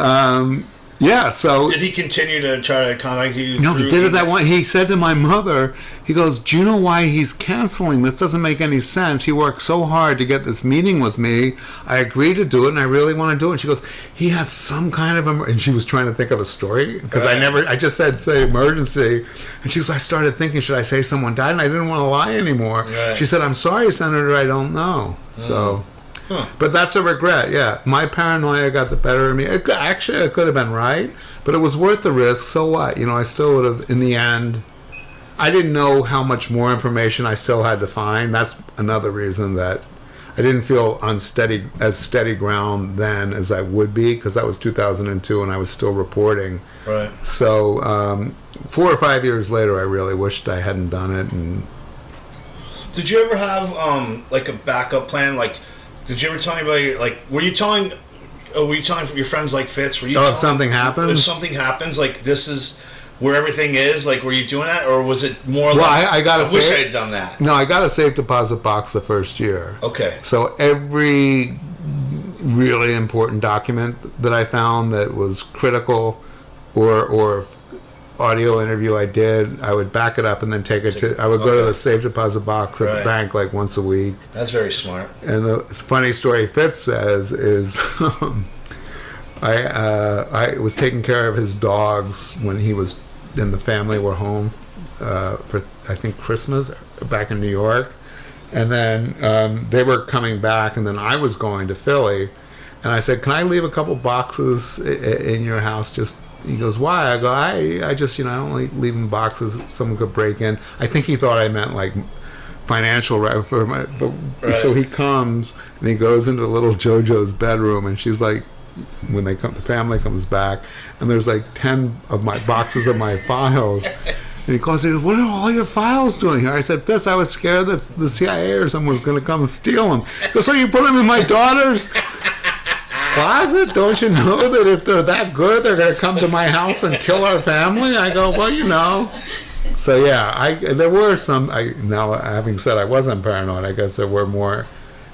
yeah, so did he continue to try to contact you? No, he did it that one. He said to my mother, he goes, do you know why he's canceling? This doesn't make any sense. He worked so hard to get this meeting with me. I agreed to do it, and I really want to do it. And she goes, he has some kind of and she was trying to think of a story, because I just said, say emergency. And she goes, I started thinking, should I say someone died? And I didn't want to lie anymore. Right. She said, I'm sorry, Senator, I don't know. So... But that's a regret, yeah. My paranoia got the better of me. Actually, I could have been right, but it was worth the risk. So what? You know, I still would have, in the end, I didn't know how much more information I still had to find. That's another reason that I didn't feel on steady ground then as I would be, because that was 2002 and I was still reporting. Right. So 4 or 5 years later, I really wished I hadn't done it. And did you ever have like a backup plan? Like, did you ever tell anybody, like, were you telling your friends like Fitz? Were you if something happens? If something happens, like, this is where everything is, like, were you doing that? Or was it more well, like, I wish I had done that? No, I got a safe deposit box the first year. Okay. So every really important document that I found that was critical or audio interview I did, I would back it up and then take it to, I would go to the safe deposit box at the bank like once a week. That's very smart. And the funny story Fitz says is I was taking care of his dogs when he was, and the family were home for, I think, Christmas back in New York. And then they were coming back, and then I was going to Philly. And I said, can I leave a couple boxes in your house? Just, he goes, why? I go, I just, I don't leave in boxes someone could break in. I think he thought I meant like financial Right. So he comes and he goes into little JoJo's bedroom, and she's like, when they come, the family comes back, and there's like 10 of my boxes of my files. And he calls, he goes, what are all your files doing here? I said, Fitz, I was scared that the CIA or someone was going to come and steal them. He goes, so you put them in my daughter's closet? Don't you know that if they're that good, they're going to come to my house and kill our family? I go, well, you know. So yeah, there were some. Now, having said I wasn't paranoid, I guess there were more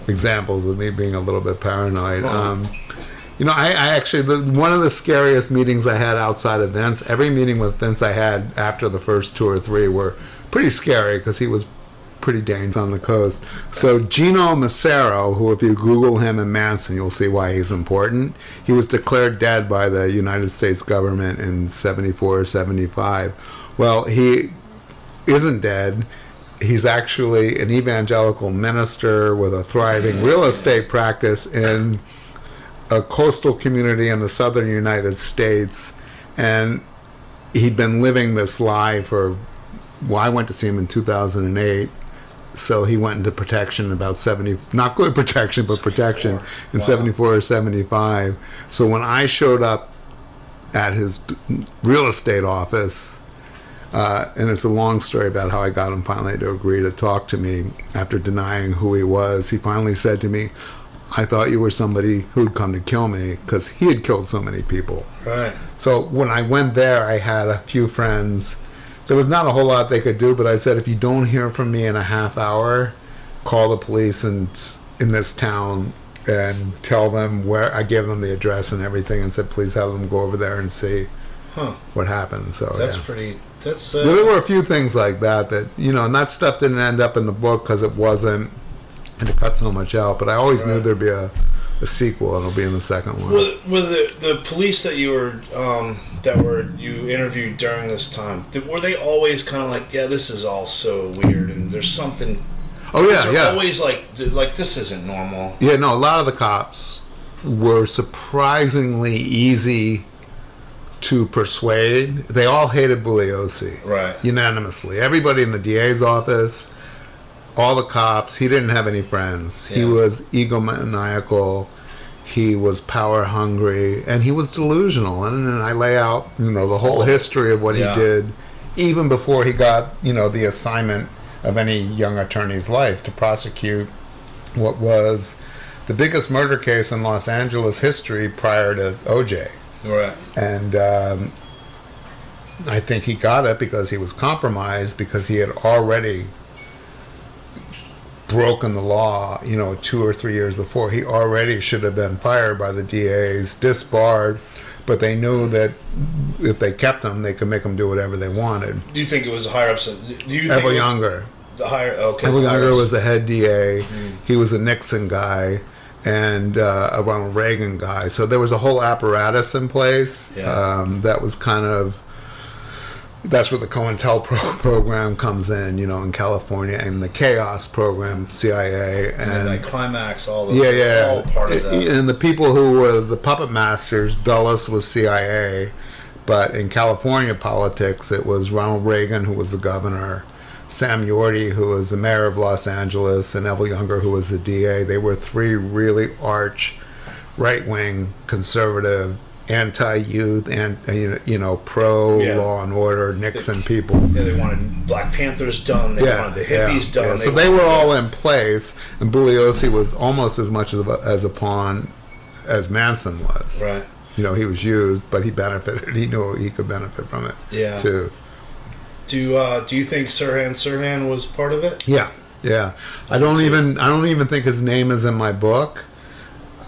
examples of me being a little bit paranoid. You know, I actually, one of the scariest meetings I had outside of Vince, every meeting with Vince I had after the first 2 or 3 were pretty scary because he was pretty dangerous on the coast. So Gino Macero, who if you Google him and Manson, you'll see why he's important. He was declared dead by the United States government in 74 or 75. Well, he isn't dead. He's actually an evangelical minister with a thriving real estate practice in a coastal community in the southern United States, and he'd been living this lie for, well, I went to see him in 2008, so he went into protection about 70, not good protection, but protection in 74 or 75. So when I showed up at his real estate office, and it's a long story about how I got him finally to agree to talk to me after denying who he was, he finally said to me, I thought you were somebody who'd come to kill me, because he had killed so many people. Right. So when I went there, I had a few friends. There was not a whole lot they could do, but I said, if you don't hear from me in a half hour, call the police in this town and tell them where. I gave them the address and everything and said, please have them go over there and see what happened. So that's yeah. pretty. That's There were a few things like that, you know, and that stuff didn't end up in the book because it wasn't, and to cut so much out, but I always knew there'd be a sequel, and it'll be in the second one. Were the police that you interviewed during this time, were they always kind of like, yeah, this is all so weird, and there's something? Oh yeah. Always like this isn't normal. Yeah, no, a lot of the cops were surprisingly easy to persuade. They all hated Bugliosi, right? Unanimously, everybody in the DA's office. All the cops, he didn't have any friends. Yeah. He was egomaniacal, he was power hungry, and he was delusional. And then I lay out, you know, the whole history of what he did, even before he got, you know, the assignment of any young attorney's life to prosecute what was the biggest murder case in Los Angeles history prior to OJ. Right. And I think he got it because he was compromised, because he had already broken the law, you know, 2 or 3 years before. He already should have been fired by the DAs, disbarred, but they knew that if they kept him, they could make him do whatever they wanted. Do you think it was higher ups? Evel Younger. Evel Younger was the head DA. He was a Nixon guy and a Ronald Reagan guy. So there was a whole apparatus in place that was kind of, that's where the COINTEL program comes in, you know, in California, and the Chaos program, CIA, and like Climax, all part of that. And the people who were the puppet masters, Dulles was CIA, but in California politics, it was Ronald Reagan, who was the governor, Sam Yorty, who was the mayor of Los Angeles, and Evel Younger, who was the DA. They were 3 really arch, right-wing, conservative, anti-youth, and you know, pro-law and order Nixon people. Yeah, they wanted Black Panthers done. They wanted the hippies done. So they were all in place, and Bugliosi was almost as much as a pawn as Manson was. Right. You know, he was used, but he benefited. He knew he could benefit from it. Yeah. Too. Do you think Sirhan was part of it? Yeah. I don't even think his name is in my book.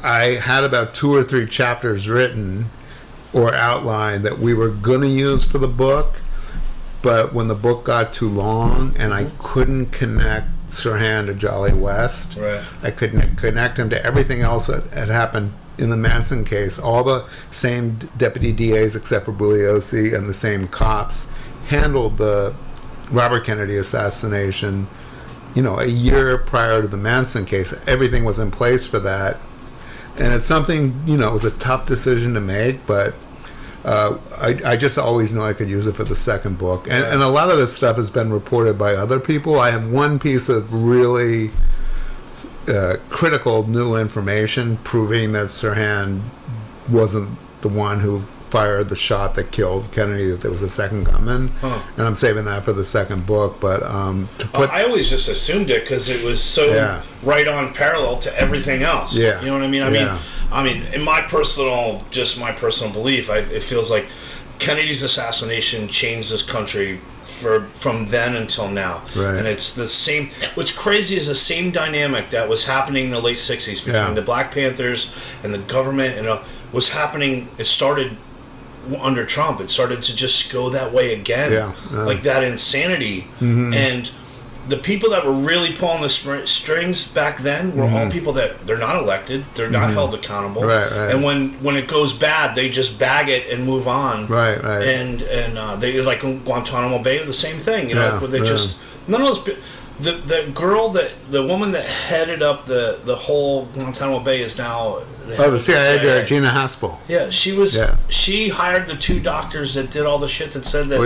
I had about 2 or 3 chapters written or outlined that we were going to use for the book, but when the book got too long and I couldn't connect Sirhan to Jolly West, I couldn't connect him to everything else that had happened in the Manson case. All the same deputy DAs except for Bugliosi and the same cops handled the Robert Kennedy assassination, you know, a year prior to the Manson case. Everything was in place for that. And it's something, you know, it was a tough decision to make, but I just always know I could use it for the second book. And a lot of this stuff has been reported by other people. I have one piece of really critical new information proving that Sirhan wasn't the one who fired the shot that killed Kennedy, that there was a second gunman. And I'm saving that for the second book. But I always just assumed it because it was so right on parallel to everything else. You know what I mean? I mean, in my personal belief, it feels like Kennedy's assassination changed this country from then until now. And it's the same. What's crazy is the same dynamic that was happening in the late 60s between the Black Panthers and the government, and was happening. It started under Trump. It started to just go that way again, like that insanity. And the people that were really pulling the strings back then were all people that they're not elected, they're not held accountable, and when it goes bad, they just bag it and move on, and they, like Guantanamo Bay, the same thing, you know, like they just none of those. The woman that headed up the whole Guantanamo Bay is now the CIA director, Gina Haspel. Yeah, she was. She hired the 2 doctors that did all the shit that said that.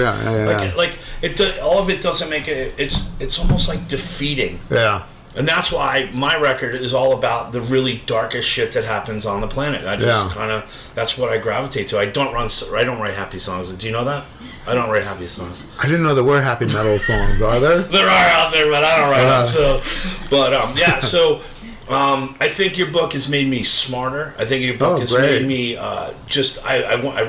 All of it doesn't make it. It's almost like defeating. And that's why my record is all about the really darkest shit that happens on the planet. I just kind of, that's what I gravitate to. I don't write happy songs. Do you know that? I don't write happy songs. I didn't know there were happy metal songs. Are there? There are out there, but I don't write them. So, but so I think your book has made me smarter. I think your book has made me I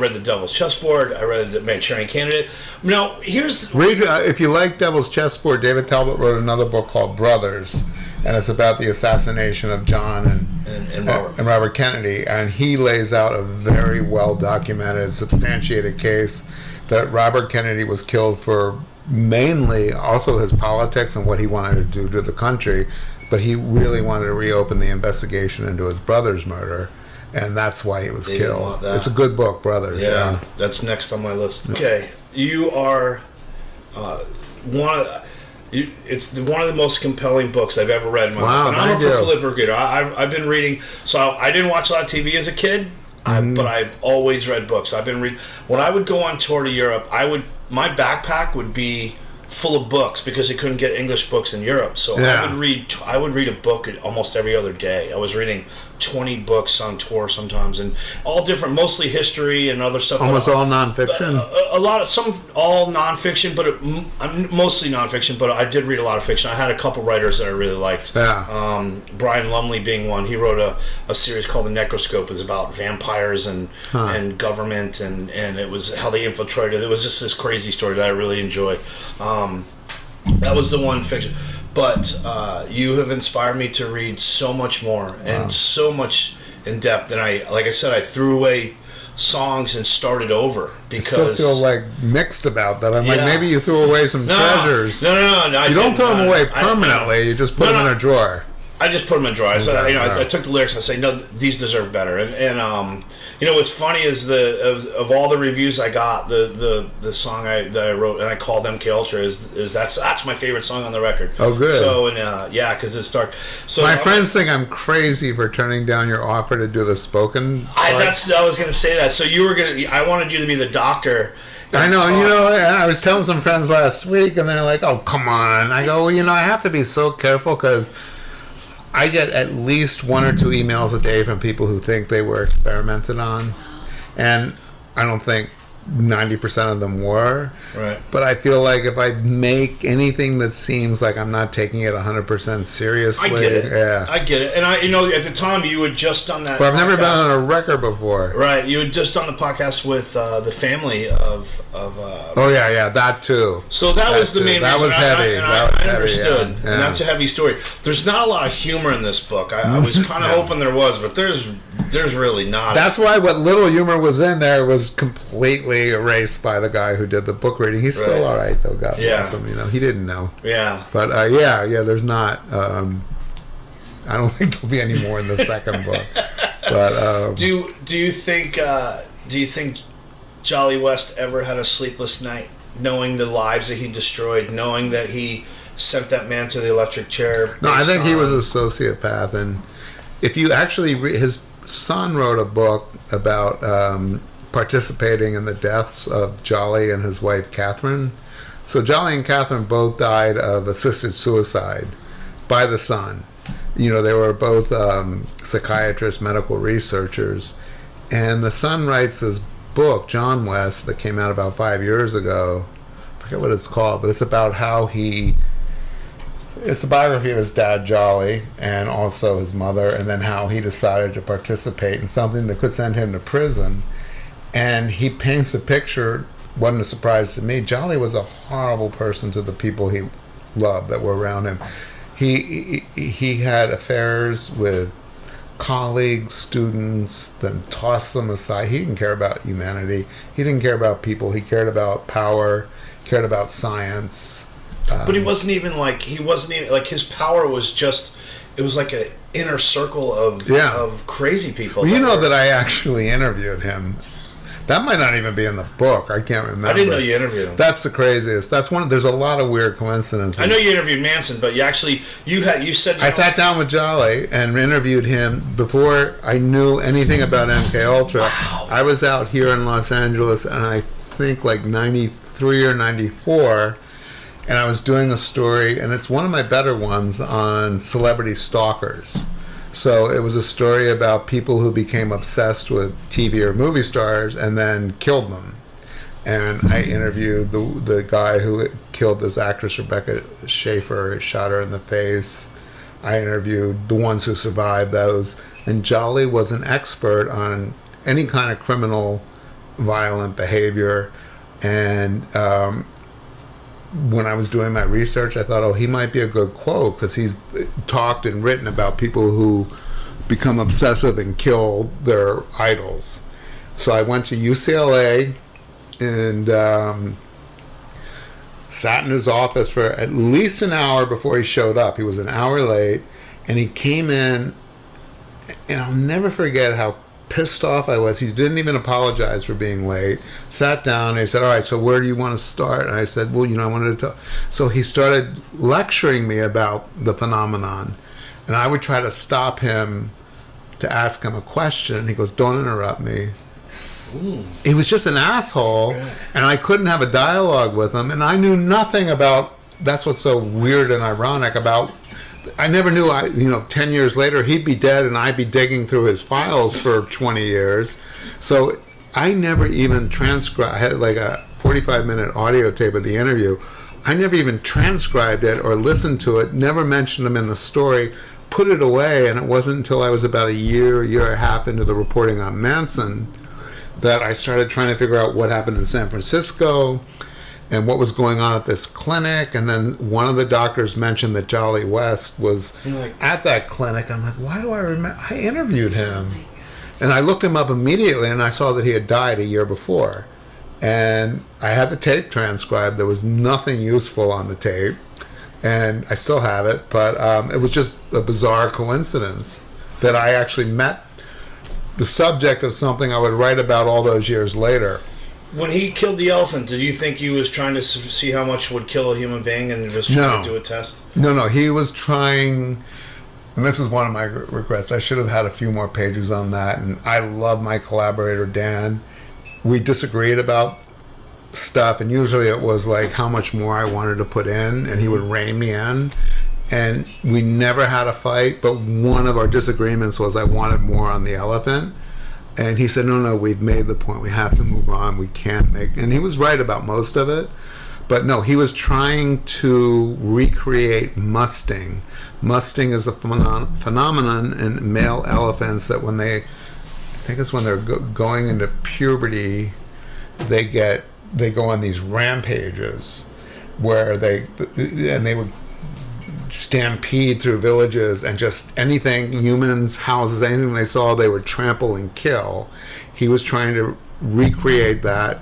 read The Devil's Chessboard. I read The Manchurian Candidate. Now, read if you like Devil's Chessboard, David Talbot wrote another book called Brothers, and it's about the assassination of John and Robert Kennedy, and he lays out a very well documented, substantiated case that Robert Kennedy was killed for mainly also his politics and what he wanted to do to the country, but he really wanted to reopen the investigation into his brother's murder, and that's why he was killed. It's a good book, Brothers. Yeah, that's next on my list. Okay, you are it's one of the most compelling books I've ever read in my life. And I'm a prolific reader. I've been reading, so I didn't watch a lot of TV as a kid, but I've always read books. I've been reading. When I would go on tour to Europe, my backpack would be full of books because they couldn't get English books in Europe. So I would read a book almost every other day. I was reading 20 books on tour sometimes, and all different, mostly history and other stuff. Almost all nonfiction? All nonfiction, but mostly nonfiction, but I did read a lot of fiction. I had a couple writers that I really liked. Brian Lumley being one. He wrote a series called The Necroscope. It was about vampires and government, and it was how they infiltrated. It was just this crazy story that I really enjoy. That was the one fiction. But you have inspired me to read so much more and so much in depth. And like I said, I threw away songs and started over because I still feel like mixed about that. I'm like, maybe you threw away some treasures. No. You don't throw them away permanently. You just put them in a drawer. I just put them in a drawer. I said, I took the lyrics and I say, no, these deserve better. And what's funny is of all the reviews I got, the song that I wrote and I called MKUltra is that's my favorite song on the record. Oh, good. So because it's dark. So my friends think I'm crazy for turning down your offer to do the spoken. I was going to say that. So I wanted you to be the doctor. I know, I was telling some friends last week, and they're like, "Oh, come on!" I go, "Well, I have to be so careful because I get at least 1 or 2 emails a day from people who think they were experimented on, and I don't think 90% of them were. Right. But I feel like if I make anything that seems like I'm not taking it 100% seriously, I get it. Yeah, I get it. And at the time you had just done that. But I've never been on a record before. Right. You had just done the podcast with the family of. That too. So that was the main. That reason. was heavy. I understood, and that's a heavy story. There's not a lot of humor in this book. I was kind of hoping there was, but there's really not. That's why what little humor was in there was completely erased by the guy who did the book reading. He's still all right though. God bless him. He didn't know. Yeah. But there's not. I don't think there'll be any more in the second book. But do you think Jolly West ever had a sleepless night, knowing the lives that he destroyed, knowing that he sent that man to the electric chair? No, I think he was a sociopath, and if you actually his son wrote a book about participating in the deaths of Jolly and his wife Catherine. So Jolly and Catherine both died of assisted suicide by the son. You know, they were both psychiatrists, medical researchers, and the son writes this book, John West, that came out about 5 years ago. I forget what it's called, but it's about how it's a biography of his dad, Jolly, and also his mother, and then how he decided to participate in something that could send him to prison. And he paints a picture, wasn't a surprise to me. Jolly was a horrible person to the people he loved that were around him. He had affairs with colleagues, students, then tossed them aside. He didn't care about humanity. He didn't care about people. He cared about power, cared about science. But he wasn't even like his power was just, it was like an inner circle of crazy people. Well, you know that I actually interviewed him. That might not even be in the book. I can't remember. I didn't know you interviewed him. That's the craziest. There's a lot of weird coincidences. I know you interviewed Manson, but you said I sat down with Jolly and interviewed him before I knew anything about MKUltra. Wow. I was out here in Los Angeles, and I think like 93 or 94, and I was doing a story, and it's one of my better ones, on celebrity stalkers. So it was a story about people who became obsessed with TV or movie stars and then killed them. And I interviewed the guy who killed this actress, Rebecca Schaefer, shot her in the face. I interviewed the ones who survived those. And Jolly was an expert on any kind of criminal, violent behavior. And when I was doing my research, I thought, he might be a good quote, because he's talked and written about people who become obsessive and kill their idols. So I went to UCLA and sat in his office for at least an hour before he showed up. He was an hour late, and he came in, and I'll never forget how pissed off I was. He didn't even apologize for being late. Sat down and he said, all right, so where do you want to start? And I said, well, I wanted to talk. So he started lecturing me about the phenomenon, and I would try to stop him to ask him a question. He goes, don't interrupt me. Ooh. He was just an asshole, and I couldn't have a dialogue with him, and I knew nothing about, that's what's so weird and ironic about, I never knew, 10 years later, he'd be dead and I'd be digging through his files for 20 years. So I never even transcribed, I had like a 45-minute audio tape of the interview. I never even transcribed it or listened to it, never mentioned him in the story, put it away, and it wasn't until I was about a year and a half into the reporting on Manson that I started trying to figure out what happened in San Francisco and what was going on at this clinic. And then one of the doctors mentioned that Jolly West was at that clinic. I'm like, why do I remember? I interviewed him. And I looked him up immediately, and I saw that he had died a year before. And I had the tape transcribed. There was nothing useful on the tape. And I still have it. But it was just a bizarre coincidence that I actually met the subject of something I would write about all those years later. When he killed the elephant, did you think he was trying to see how much would kill a human being and just trying to do a test? No, he was trying, and this is one of my regrets. I should have had a few more pages on that, and I love my collaborator, Dan. We disagreed about stuff, and usually it was like how much more I wanted to put in, and he would rein me in, and we never had a fight, but one of our disagreements was I wanted more on the elephant. And he said, no, we've made the point. We have to move on. We can't make... And he was right about most of it. But no, he was trying to recreate musting. Musting is a phenomenon in male elephants that when they... I think it's when they're going into puberty, they go on these rampages where they would stampede through villages, and just anything, humans, houses, anything they saw, they would trample and kill. He was trying to recreate that,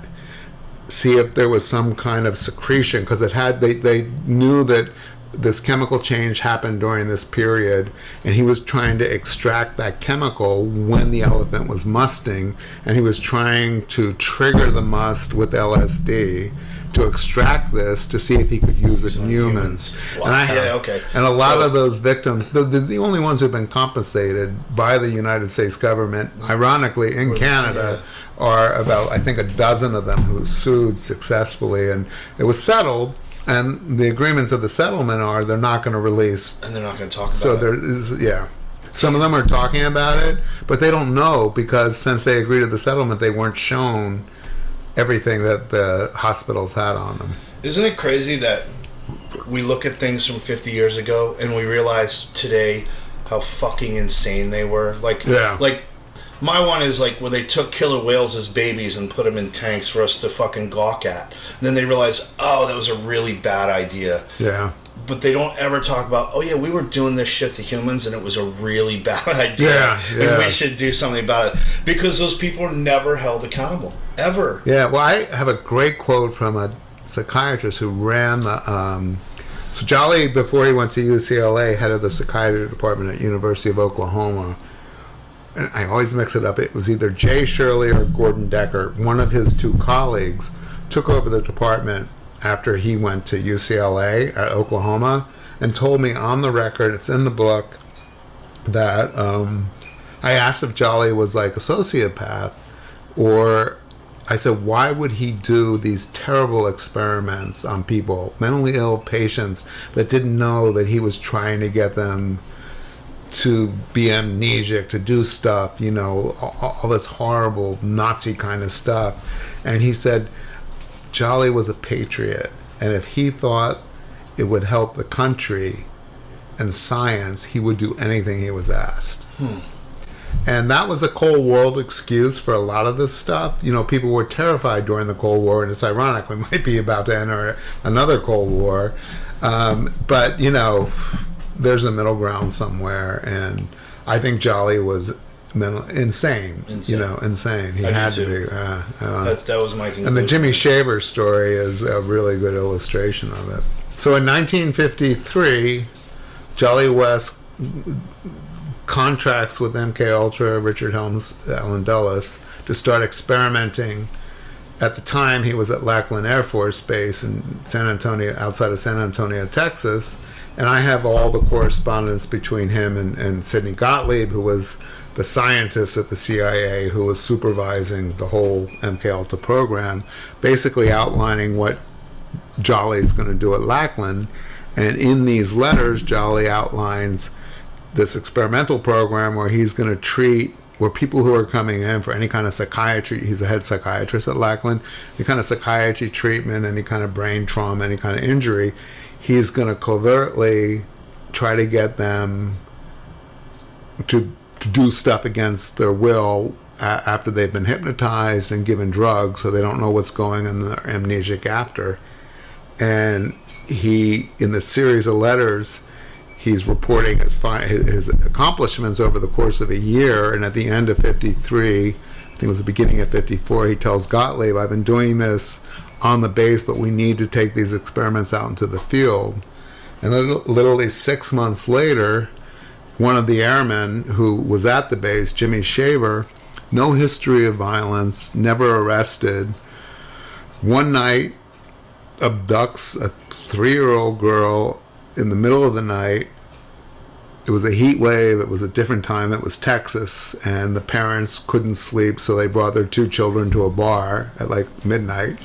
see if there was some kind of secretion, because they knew that this chemical change happened during this period, and he was trying to extract that chemical when the elephant was musting, and he was trying to trigger the must with LSD to extract this to see if he could use it in humans. Wow. Okay. And a lot of those victims, the only ones who've been compensated by the United States government, ironically, in Canada, are about, I think, a dozen of them who sued successfully, and it was settled. And the agreements of the settlement are they're not going to release, and they're not going to talk about it. So there is, some of them are talking about it, but they don't know, because since they agreed to the settlement, they weren't shown everything that the hospitals had on them. Isn't it crazy that we look at things from 50 years ago and we realize today how fucking insane they were? Like my one is like where they took killer whales as babies and put them in tanks for us to fucking gawk at. And then they realized, oh, that was a really bad idea. Yeah. But they don't ever talk about, oh yeah, we were doing this shit to humans and it was a really bad idea. And we should do something about it. Because those people are never held accountable. Ever. Yeah, well, I have a great quote from a psychiatrist who ran the... so Jolly, before he went to UCLA, head of the psychiatry department at University of Oklahoma. And I always mix it up. It was either Jay Shirley or Gordon Decker. One of his two colleagues took over the department after he went to UCLA at Oklahoma, and told me on the record, it's in the book, that I asked if Jolly was like a sociopath, or I said, why would he do these terrible experiments on people, mentally ill patients, that didn't know that he was trying to get them to be amnesiac, to do stuff, all this horrible Nazi kind of stuff. And he said, Jolly was a patriot, and if he thought it would help the country and science, he would do anything he was asked. And that was a Cold War excuse for a lot of this stuff. People were terrified during the Cold War, and it's ironic, we might be about to enter another Cold War. But, there's a middle ground somewhere, and I think Jolly was insane. Insane. He had to be. That was my conclusion. And the Jimmy Shaver story is a really good illustration of it. So in 1953, Jolly West contracts with MKUltra, Richard Helms, Alan Dulles, to start experimenting. At the time, he was at Lackland Air Force Base in San Antonio, outside of San Antonio, Texas. And I have all the correspondence between him and Sidney Gottlieb, who was the scientist at the CIA who was supervising the whole MKUltra program, basically outlining what Jolly's going to do at Lackland. And in these letters, Jolly outlines this experimental program where he's going to treat, where people who are coming in for any kind of psychiatry, he's a head psychiatrist at Lackland, any kind of psychiatry treatment, any kind of brain trauma, any kind of injury, he's going to covertly try to get them to do stuff against their will after they've been hypnotized and given drugs, so they don't know what's going on, they're amnesiac after. And he, in this series of letters, he's reporting his accomplishments over the course of a year, and at the end of 53, I think it was the beginning of 54, he tells Gottlieb, I've been doing this on the base, but we need to take these experiments out into the field. And literally 6 months later, one of the airmen who was at the base, Jimmy Shaver, no history of violence, never arrested, one night abducts a 3-year-old girl in the middle of the night. It was a heat wave, it was a different time, it was Texas, and the parents couldn't sleep, so they brought their 2 children to a bar at like midnight,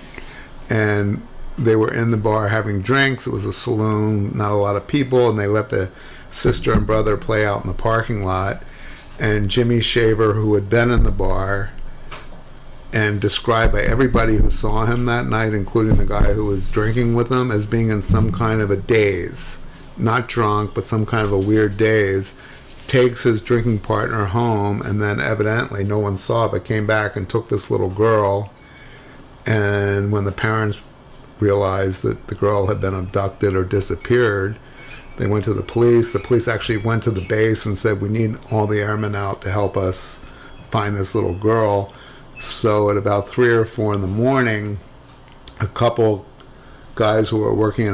and they were in the bar having drinks. It was a saloon, not a lot of people, and they let the sister and brother play out in the parking lot. And Jimmy Shaver, who had been in the bar and described by everybody who saw him that night, including the guy who was drinking with him, as being in some kind of a daze, not drunk, but some kind of a weird daze, takes his drinking partner home, and then evidently, no one saw it, but came back and took this little girl. And when the parents realized that the girl had been abducted or disappeared, they went to the police. The police actually went to the base and said, we need all the airmen out to help us find this little girl. So at about 3 or 4 in the morning, a couple guys who were working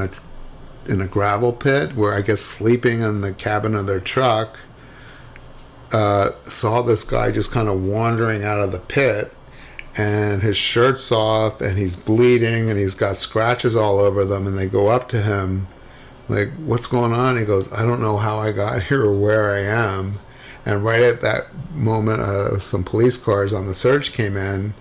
in a gravel pit, were I guess sleeping in the cabin of their truck, saw this guy just kind of wandering out of the pit, and his shirt's off, and he's bleeding, and he's got scratches all over them, and they go up to him, like, what's going on? He goes, I don't know how I got here or where I am. And right at that moment, some police cars on the search came in,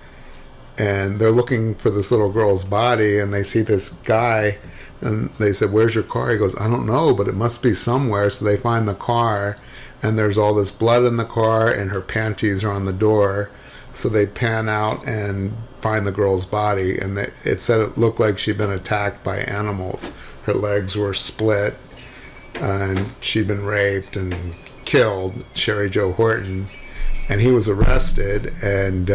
and they're looking for this little girl's body, and they see this guy, and they said, where's your car? He goes, I don't know, but it must be somewhere. So they find the car, and there's all this blood in the car, and her panties are on the door. So they pan out and find the girl's body, and it said it looked like she'd been attacked by animals. Her legs were split, and she'd been raped and killed, Sherry Joe Horton. And he was arrested, and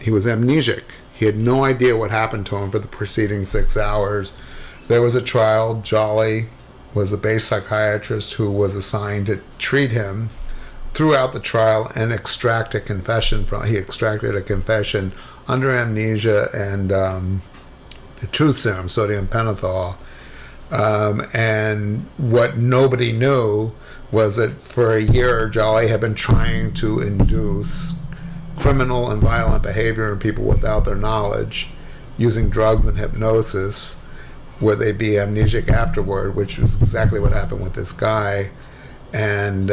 he was amnesic. He had no idea what happened to him for the preceding 6 hours. There was a trial. Jolly was a base psychiatrist who was assigned to treat him throughout the trial and extract a confession from. He extracted a confession under amnesia and the truth serum, sodium pentothal. And what nobody knew was that for a year, Jolly had been trying to induce criminal and violent behavior in people without their knowledge, using drugs and hypnosis, where they'd be amnesic afterward, which was exactly what happened with this guy. And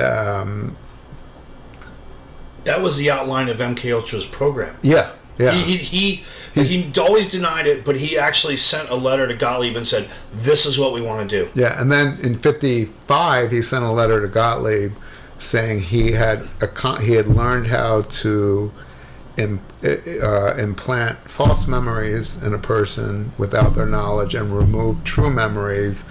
that was the outline of MKUltra's program. yeah. He always denied it, but he actually sent a letter to Gottlieb and said, this is what we want to do. Yeah, and then in '55, he sent a letter to Gottlieb saying he had learned how to implant false memories in a person without their knowledge and remove true memories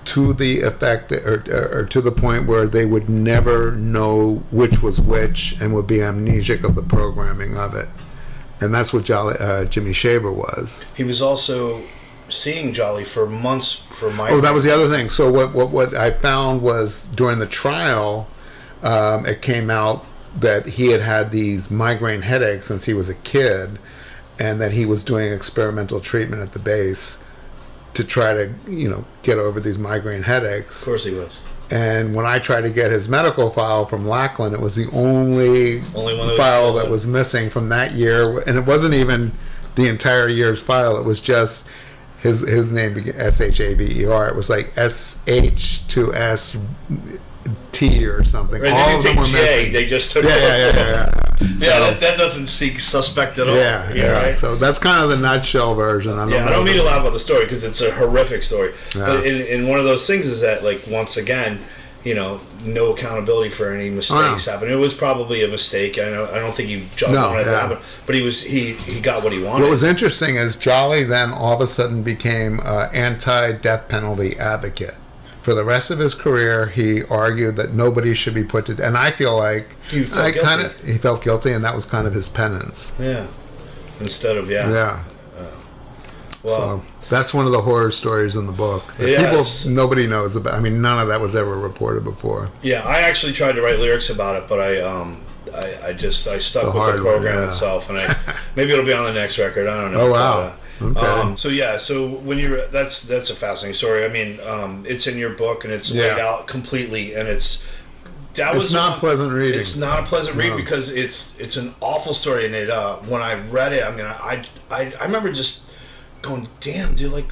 to the effect or to the point where they would never know which was which and would be amnesic of the programming of it. And that's what Jimmy Shaver was. He was also seeing Jolly for months for migraine. Oh, that was the other thing. So what I found was during the trial, it came out that he had these migraine headaches since he was a kid, and that he was doing experimental treatment at the base to try to, get over these migraine headaches. Of course he was. And when I tried to get his medical file from Lackland, it was the only one file that was missing from that year. And it wasn't even the entire year's file. It was just his name began Shaver. It was like SH to ST or something. Right, all they of didn't them take were J, missing. they just took Yeah. So, that doesn't seem suspect at all. Yeah. Right? So that's kind of the nutshell version. I don't mean to laugh about the story because it's a horrific story. Yeah. But in one of those things is that, like, once again, no accountability for any mistakes happen. It was probably a mistake. I don't think he wanted it to happen, but he got what he wanted. What was interesting is Jolly then all of a sudden became an anti-death penalty advocate. For the rest of his career, he argued that nobody should be put to death. And I feel like he felt guilty, and that was kind of his penance. Yeah. Instead of, Yeah. Well, so that's one of the horror stories in the book. That nobody knows about. I mean, none of that was ever reported before. Yeah, I actually tried to write lyrics about it, but I stuck with the program itself, and maybe it'll be on the next record. I don't know. Oh wow. Okay. So when that's a fascinating story. I mean, it's in your book and it's laid out completely, and it's not pleasant reading. It's not a pleasant read because it's an awful story, and it when I read it, I mean, I remember just going, damn, dude, like.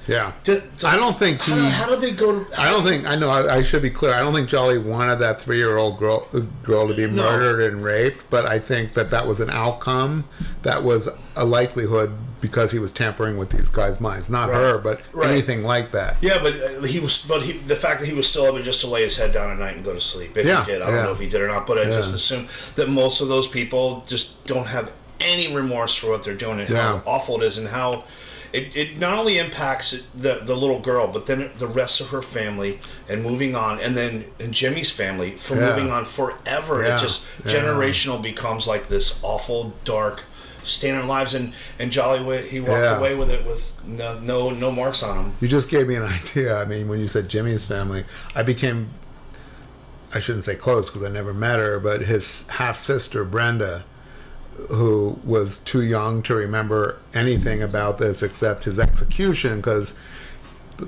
Yeah, I don't think how did they go? I should be clear. I don't think Jolly wanted that 3-year-old girl to be murdered and raped, but I think that was an outcome. That was a likelihood because he was tampering with these guys' minds, not her, but anything like that. Yeah, but the fact that he was still able just to lay his head down at night and go to sleep. If he did, I don't know if he did or not, but I just assume that most of those people just don't have any remorse for what they're doing and how awful it is and how. It not only impacts the little girl, but then the rest of her family and moving on, and then Jimmy's family for moving on forever. It just generational becomes like this awful, dark stain in our lives. And Jolly, he walked away with it with no marks on him. You just gave me an idea. I mean, when you said Jimmy's family, I shouldn't say close because I never met her, but his half-sister, Brenda, who was too young to remember anything about this except his execution, because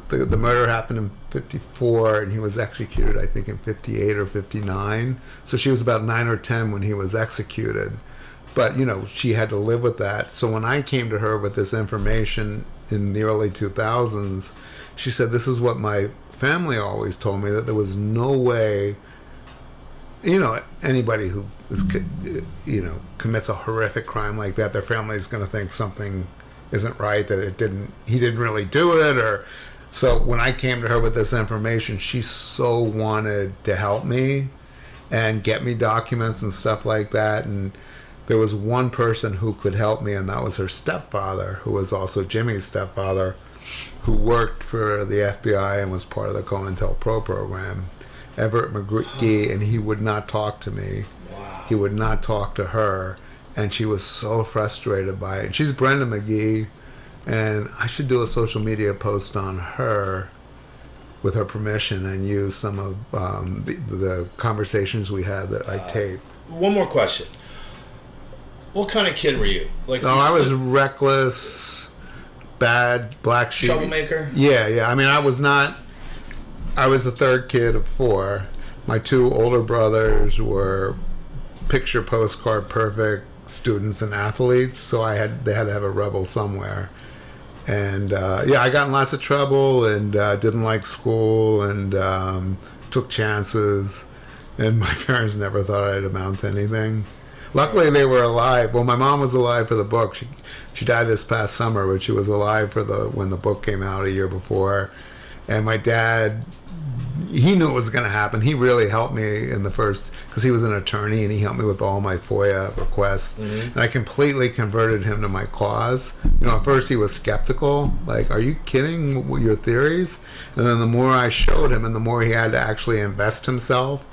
the murder happened in 54 and he was executed, I think, in 58 or 59. So she was about 9 or 10 when he was executed. but she had to live with that. So when I came to her with this information in the early 2000s, she said, this is what my family always told me, that there was no way, anybody who is, commits a horrific crime like that, their family is going to think something isn't right, that he didn't really do it. Or so when I came to her with this information, she so wanted to help me and get me documents and stuff like that. And there was one person who could help me, and that was her stepfather, who was also Jimmy's stepfather, who worked for the FBI and was part of the COINTELPRO program, Everett McGee, and he would not talk to me. Wow. He would not talk to her, and she was so frustrated by it. And she's Brenda McGee, and I should do a social media post on her with her permission and use some of the conversations we had that I taped. One more question. What kind of kid were you? I was reckless, bad, black sheep. Troublemaker? Yeah. I mean, I was the third kid of four. My two older brothers were picture postcard perfect students and athletes, so they had to have a rebel somewhere. And I got in lots of trouble and didn't like school and took chances. And my parents never thought I'd amount to anything. Luckily, they were alive. Well, my mom was alive for the book. She died this past summer, but she was alive for when the book came out a year before. And my dad, he knew it was going to happen. He really helped me in the first, because he was an attorney, and he helped me with all my FOIA requests. Mm-hmm. And I completely converted him to my cause. At first he was skeptical, like, are you kidding with your theories? And then the more I showed him, and the more he had to actually invest himself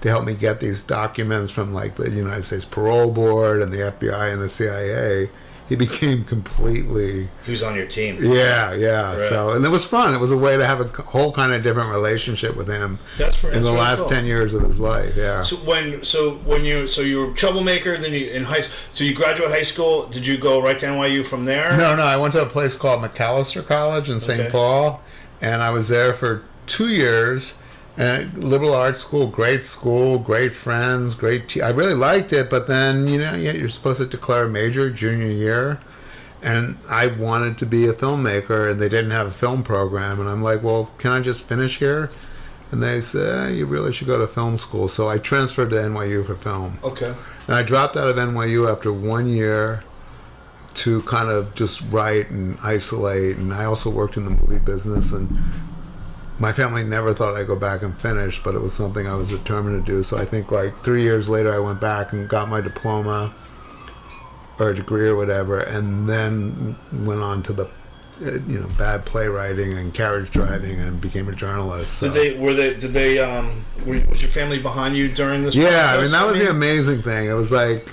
to help me get these documents from like the United States Parole Board and the FBI and the CIA, he became completely... He was on your team. Yeah. Right. So, and it was fun. It was a way to have a whole kind of different relationship with him in the last cool. 10 years of his life. Yeah. So you were a troublemaker, then so you graduate high school. Did you go right to NYU from there? No. I went to a place called McAllister College in St. Paul, and I was there for 2 years. And liberal arts school, great friends, I really liked it, but then, you're supposed to declare a major junior year, and I wanted to be a filmmaker, and they didn't have a film program, and I'm like, well, can I just finish here? And they said, you really should go to film school. So I transferred to NYU for film. Okay. And I dropped out of NYU after 1 year to kind of just write and isolate, and I also worked in the movie business, and my family never thought I'd go back and finish, but it was something I was determined to do. So I think like 3 years later, I went back and got my diploma or a degree or whatever, and then went on to the, bad playwriting and carriage driving and became a journalist. So. Was your family behind you during this process? Yeah, I mean, that was the amazing thing. It was like,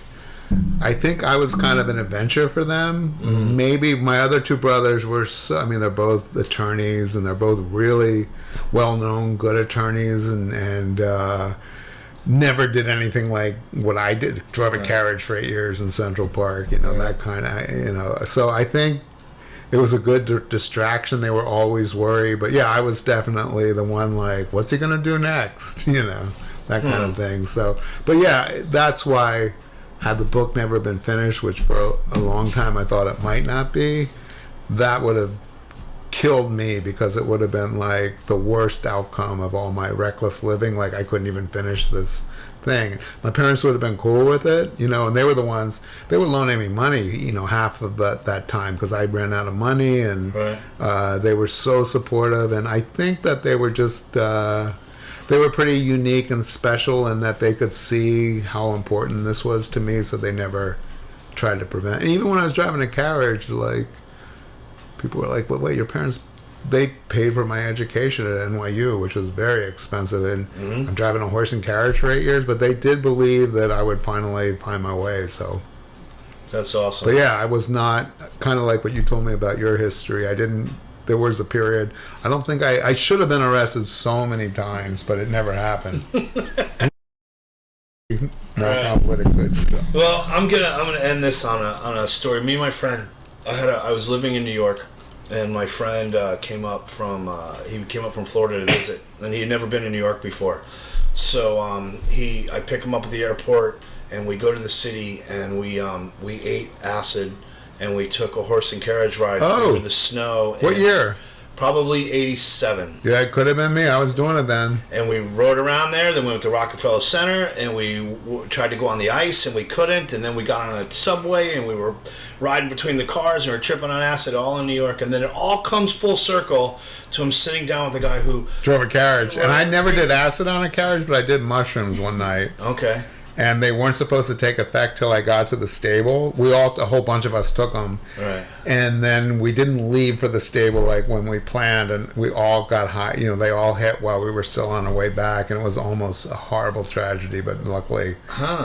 I think I was kind of an adventure for them. Mm-hmm. Maybe my other two brothers were, they're both attorneys, and they're both really well-known, good attorneys, and never did anything like what I did. Drove a carriage for 8 years in Central Park, that kind of, So I think it was a good distraction. They were always worried. But yeah, I was definitely the one like, what's he going to do next? That kind of thing. So, but yeah, that's why... Had the book never been finished, which for a long time I thought it might not be, that would have killed me, because it would have been like the worst outcome of all my reckless living. Like, I couldn't even finish this thing. My parents would have been cool with it, and they were the ones, they were loaning me money, half of that time, because I ran out of money, and right. They were so supportive, and I think that they were just... they were pretty unique and special in that they could see how important this was to me, so they never tried to prevent. And even when I was driving a carriage, like, people were like, "But wait, your parents, they paid for my education at NYU, which was very expensive, and I'm driving a horse and carriage for 8 years," but they did believe that I would finally find my way, so... That's awesome. But yeah, I was not, kind of like what you told me about your history, there was a period, I don't think I should have been arrested so many times, but it never happened. With a good stuff. Well, I'm gonna end this on a story. Me and my friend, I was living in New York, and my friend came up from Florida to visit, and he had never been in New York before. So I pick him up at the airport, and we go to the city, and we ate acid, and we took a horse and carriage ride through the snow. What year? Probably 87. Yeah, it could have been me. I was doing it then. And we rode around there. Then we went to Rockefeller Center, and we tried to go on the ice, and we couldn't. And then we got on a subway, and we were riding between the cars, and we were tripping on acid all in New York. And then it all comes full circle to him sitting down with the guy who drove a carriage. And I never did acid on a carriage, but I did mushrooms one night. Okay. And they weren't supposed to take effect till I got to the stable. A whole bunch of us took them. Right. And then we didn't leave for the stable like when we planned, and we all got high. You know, they all hit while we were still on our way back, and it was almost a horrible tragedy. But luckily,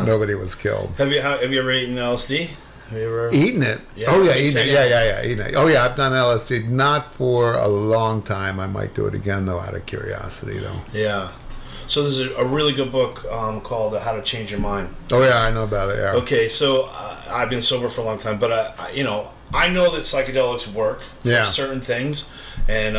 nobody was killed. Have you ever eaten LSD? Have you ever eaten it? Yeah, oh yeah, eaten it. Yeah, eaten it. Oh yeah, I've done LSD, not for a long time. I might do it again though, out of curiosity though. Yeah. So there's a really good book called How to Change Your Mind. Oh yeah, I know about it. Yeah. Okay, so I've been sober for a long time, but I know that psychedelics work for certain things, and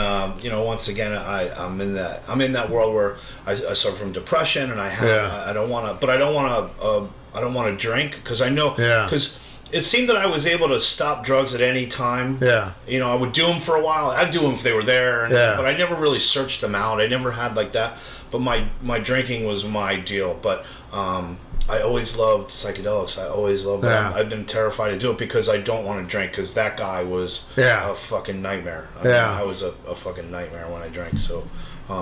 once again, I'm in that world where I suffer from depression, and I don't want to drink because I know because. It seemed that I was able to stop drugs at any time. Yeah. You know, I would do them for a while. I'd do them if they were there. But I never really searched them out. I never had like that. But my drinking was my deal. But I always loved psychedelics. I always loved them. I've been terrified to do it because I don't want to drink because that guy was a fucking nightmare. I was a fucking nightmare when I drank. So...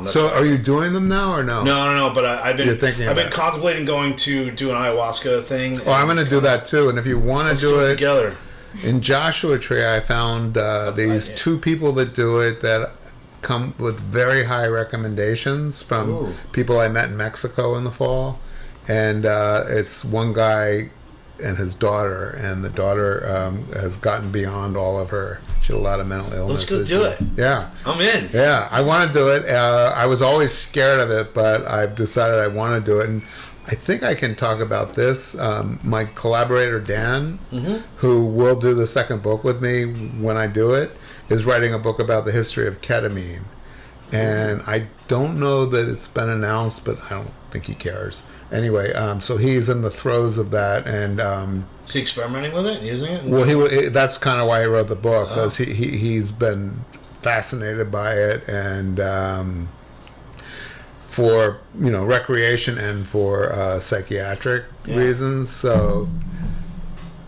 so are you doing them now or no? No. But I've been I've been contemplating going to do an ayahuasca thing. Oh, I'm going to do that too. And if you want to do it together, in Joshua Tree, I found these two people that do it that come with very high recommendations from people I met in Mexico in the fall, and it's one guy and his daughter, and the daughter has gotten beyond all of her. She had a lot of mental illness. Let's go do it. Yeah. I'm in. Yeah, I want to do it. I was always scared of it, but I've decided I want to do it. And I think I can talk about this. My collaborator, Dan, who will do the second book with me when I do it, is writing a book about the history of ketamine. And I don't know that it's been announced, but I don't think he cares. Anyway, so he's in the throes of that, and is he experimenting with it, using it? Well, that's kind of why he wrote the book, because he's been fascinated by it, and for recreation and for psychiatric reasons. So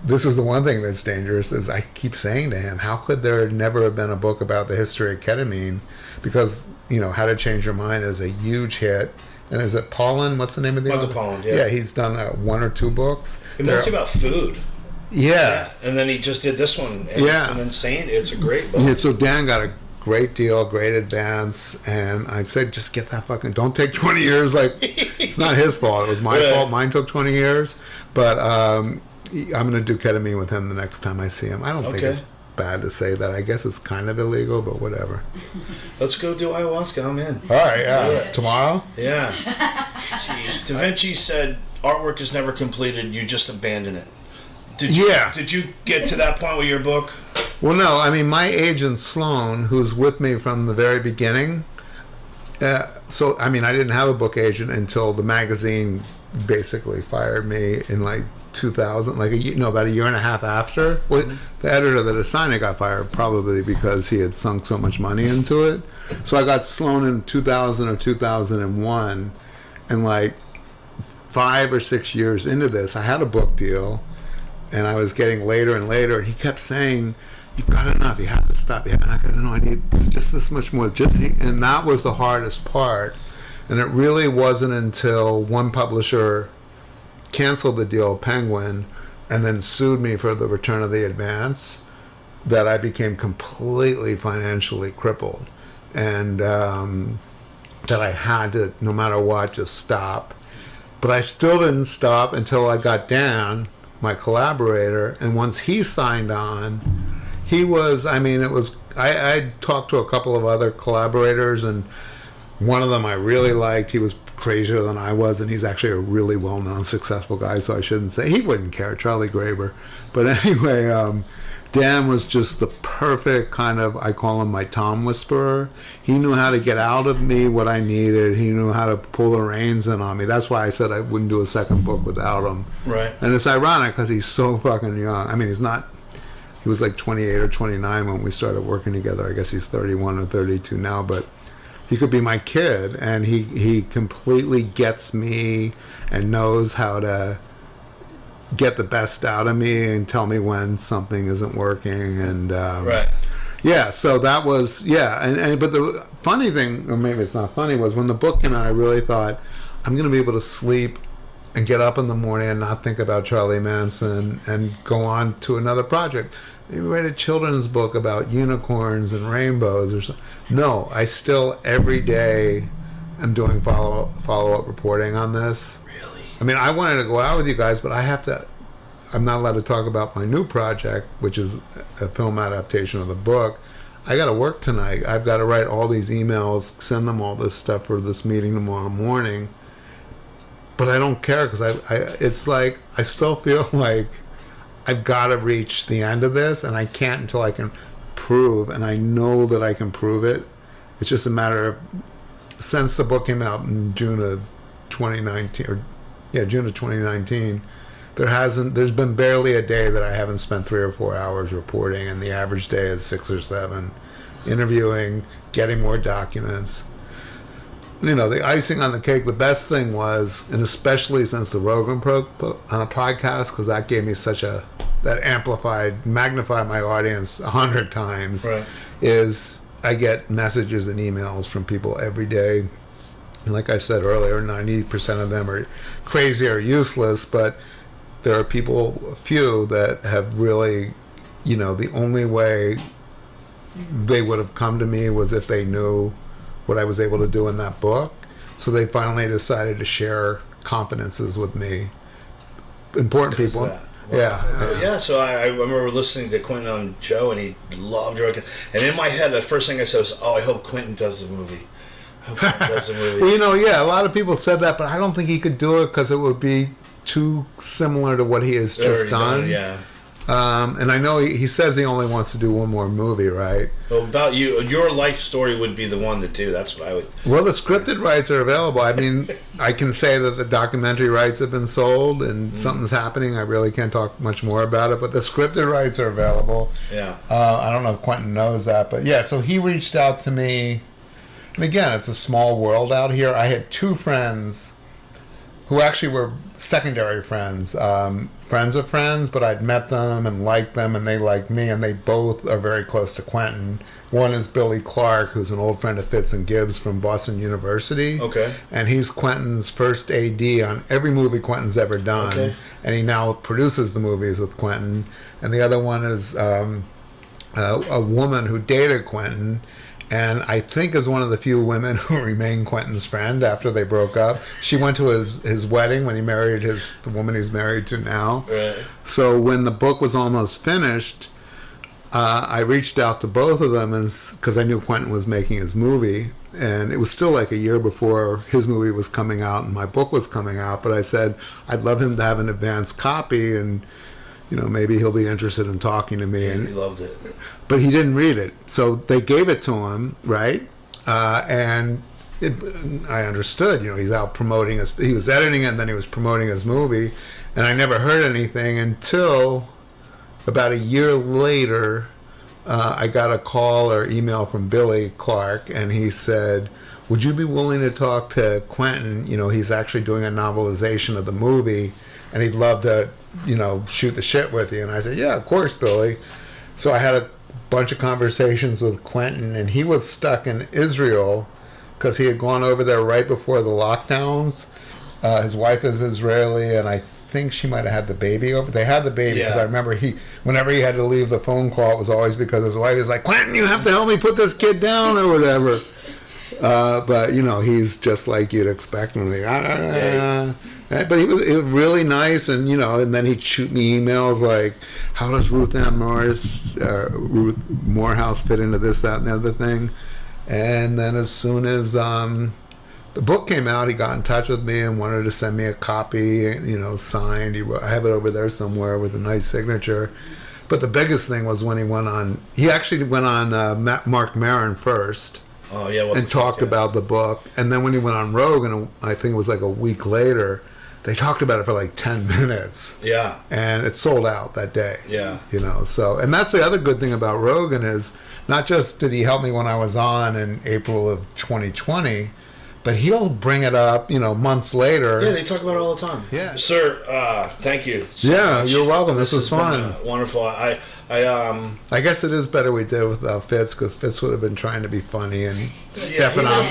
this is the one thing that's dangerous. Is I keep saying to him, how could there never have been a book about the history of ketamine? Because How to Change Your Mind is a huge hit. And is it Paulin? What's the name of the Michael Pollan, Yeah, he's done 1 or 2 books. It's mostly about food. Yeah. And then he just did this one. And it's an insane. It's a great book. Yeah, so Dan got a great deal, great advance, and I said, just get that fucking... Don't take 20 years. Like, it's not his fault. It was my fault. Mine took 20 years. But I'm going to do ketamine with him the next time I see him. I don't think it's bad to say that. I guess it's kind of illegal, but whatever. Let's go do ayahuasca. I'm in. All right, yeah. Tomorrow? Yeah. Da Vinci said, artwork is never completed, you just abandon it. Did you get to that point with your book? Well, no. I mean, my agent, Sloan, who's with me from the very beginning, I didn't have a book agent until the magazine basically fired me in 2000, about a year and a half after. Well, the editor that assigned it got fired probably because he had sunk so much money into it. So I got Sloan in 2000 or 2001, and 5 or 6 years into this, I had a book deal, and I was getting later and later, and he kept saying, "You've got enough. You have to stop." And I go, "No, I need just this much more." And that was the hardest part. And it really wasn't until one publisher canceled the deal, Penguin, and then sued me for the return of the advance, that I became completely financially crippled, and that I had to, no matter what, just stop. But I still didn't stop until I got Dan, my collaborator, and once he signed on, he was, I talked to a couple of other collaborators, and one of them I really liked. He was crazier than I was, and he's actually a really well-known, successful guy, so I shouldn't say. He wouldn't care, Charlie Graeber. But anyway, Dan was just the perfect kind of, I call him my Tom whisperer. He knew how to get out of me what I needed. He knew how to pull the reins in on me. That's why I said I wouldn't do a second book without him. Right. And it's ironic because he's so fucking young. I mean, he was like 28 or 29 when we started working together. I guess he's 31 or 32 now, but he could be my kid, and he completely gets me and knows how to get the best out of me and tell me when something isn't working. And right. Yeah, so that was, yeah. And but the funny thing, or maybe it's not funny, was when the book came out, I really thought, I'm going to be able to sleep and get up in the morning and not think about Charlie Manson and go on to another project. Maybe write a children's book about unicorns and rainbows or something. No, I still every day am doing follow-up reporting on this. Really? I mean, I wanted to go out with you guys, but I'm not allowed to talk about my new project, which is a film adaptation of the book. I got to work tonight. I've got to write all these emails, send them all this stuff for this meeting tomorrow morning. But I don't care because it's like I still feel like I've got to reach the end of this, and I can't until I can prove, and I know that I can prove it. It's just a matter of, since the book came out in June of 2019, June of 2019, there's been barely a day that I haven't spent 3 or 4 hours reporting, and the average day is 6 or 7, interviewing, getting more documents. You know, the icing on the cake, the best thing was, and especially since the Rogan podcast, because that gave me that magnified my audience 100 times, right. is I get messages and emails from people every day. And like I said earlier, 90% of them are crazy or useless, but there are a few that have really, the only way they would have come to me was if they knew what I was able to do in that book. So they finally decided to share confidences with me. Important people. Yeah, so I remember listening to Quentin on Joe, and he loved Rogan. And in my head, the first thing I said was, I hope Quentin does the movie. Well, a lot of people said that, but I don't think he could do it because it would be too similar to what he has just done. Yeah. And I know he says he only wants to do one more movie, right? Well, about you, your life story would be the one to do. That's what I would. Well, the scripted rights are available. I mean, I can say that the documentary rights have been sold and something's happening. I really can't talk much more about it, but the scripted rights are available. Yeah. I don't know if Quentin knows that, but yeah, so he reached out to me. And again, it's a small world out here. I had 2 friends who actually were secondary friends, friends of friends, but I'd met them and liked them, and they liked me, and they both are very close to Quentin. One is Billy Clark, who's an old friend of Fitz and Gibbs from Boston University. Okay. And he's Quentin's first AD on every movie Quentin's ever done. Okay. And he now produces the movies with Quentin. And the other one is a woman who dated Quentin, and I think is one of the few women who remained Quentin's friend after they broke up. She went to his wedding when he married the woman he's married to now. Right. So when the book was almost finished, I reached out to both of them because I knew Quentin was making his movie, and it was still like a year before his movie was coming out and my book was coming out. But I said I'd love him to have an advanced copy, and maybe he'll be interested in talking to me. Yeah, and he loved it. But he didn't read it. So they gave it to him, right? I understood, he's out promoting he was editing it, and then he was promoting his movie. And I never heard anything until about a year later, I got a call or email from Billy Clark, and he said, would you be willing to talk to Quentin? He's actually doing a novelization of the movie, and he'd love to, shoot the shit with you. And I said, yeah, of course, Billy. So I had a bunch of conversations with Quentin, and he was stuck in Israel because he had gone over there right before the lockdowns. His wife is Israeli, and I think she might have had the baby over. They had the baby because I remember whenever he had to leave the phone call, it was always because his wife was like, Quentin, you have to help me put this kid down or whatever. But he's just like you'd expect him to be. But he was really nice, and and then he'd shoot me emails like, how does Ruth Morehouse fit into this, that, and the other thing? And then as soon as the book came out, he got in touch with me and wanted to send me a copy, signed. I have it over there somewhere with a nice signature. But the biggest thing was when he actually went on Mark Maron first. Oh yeah, and talked about the book, and then when he went on Rogan, I think it was like a week later, they talked about it for like 10 minutes. Yeah, and it sold out that day. Yeah, So, and that's the other good thing about Rogan is not just did he help me when I was on in April of 2020, but he'll bring it up, months later. Yeah, they talk about it all the time. Yeah, sir. Thank you. So much. You're welcome. This was fun. Wonderful. I guess it is better we did it without Fitz, because Fitz would have been trying to be funny and stepping on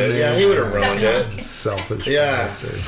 it. Yeah, he would have ruined it. Selfish Yeah. bastard.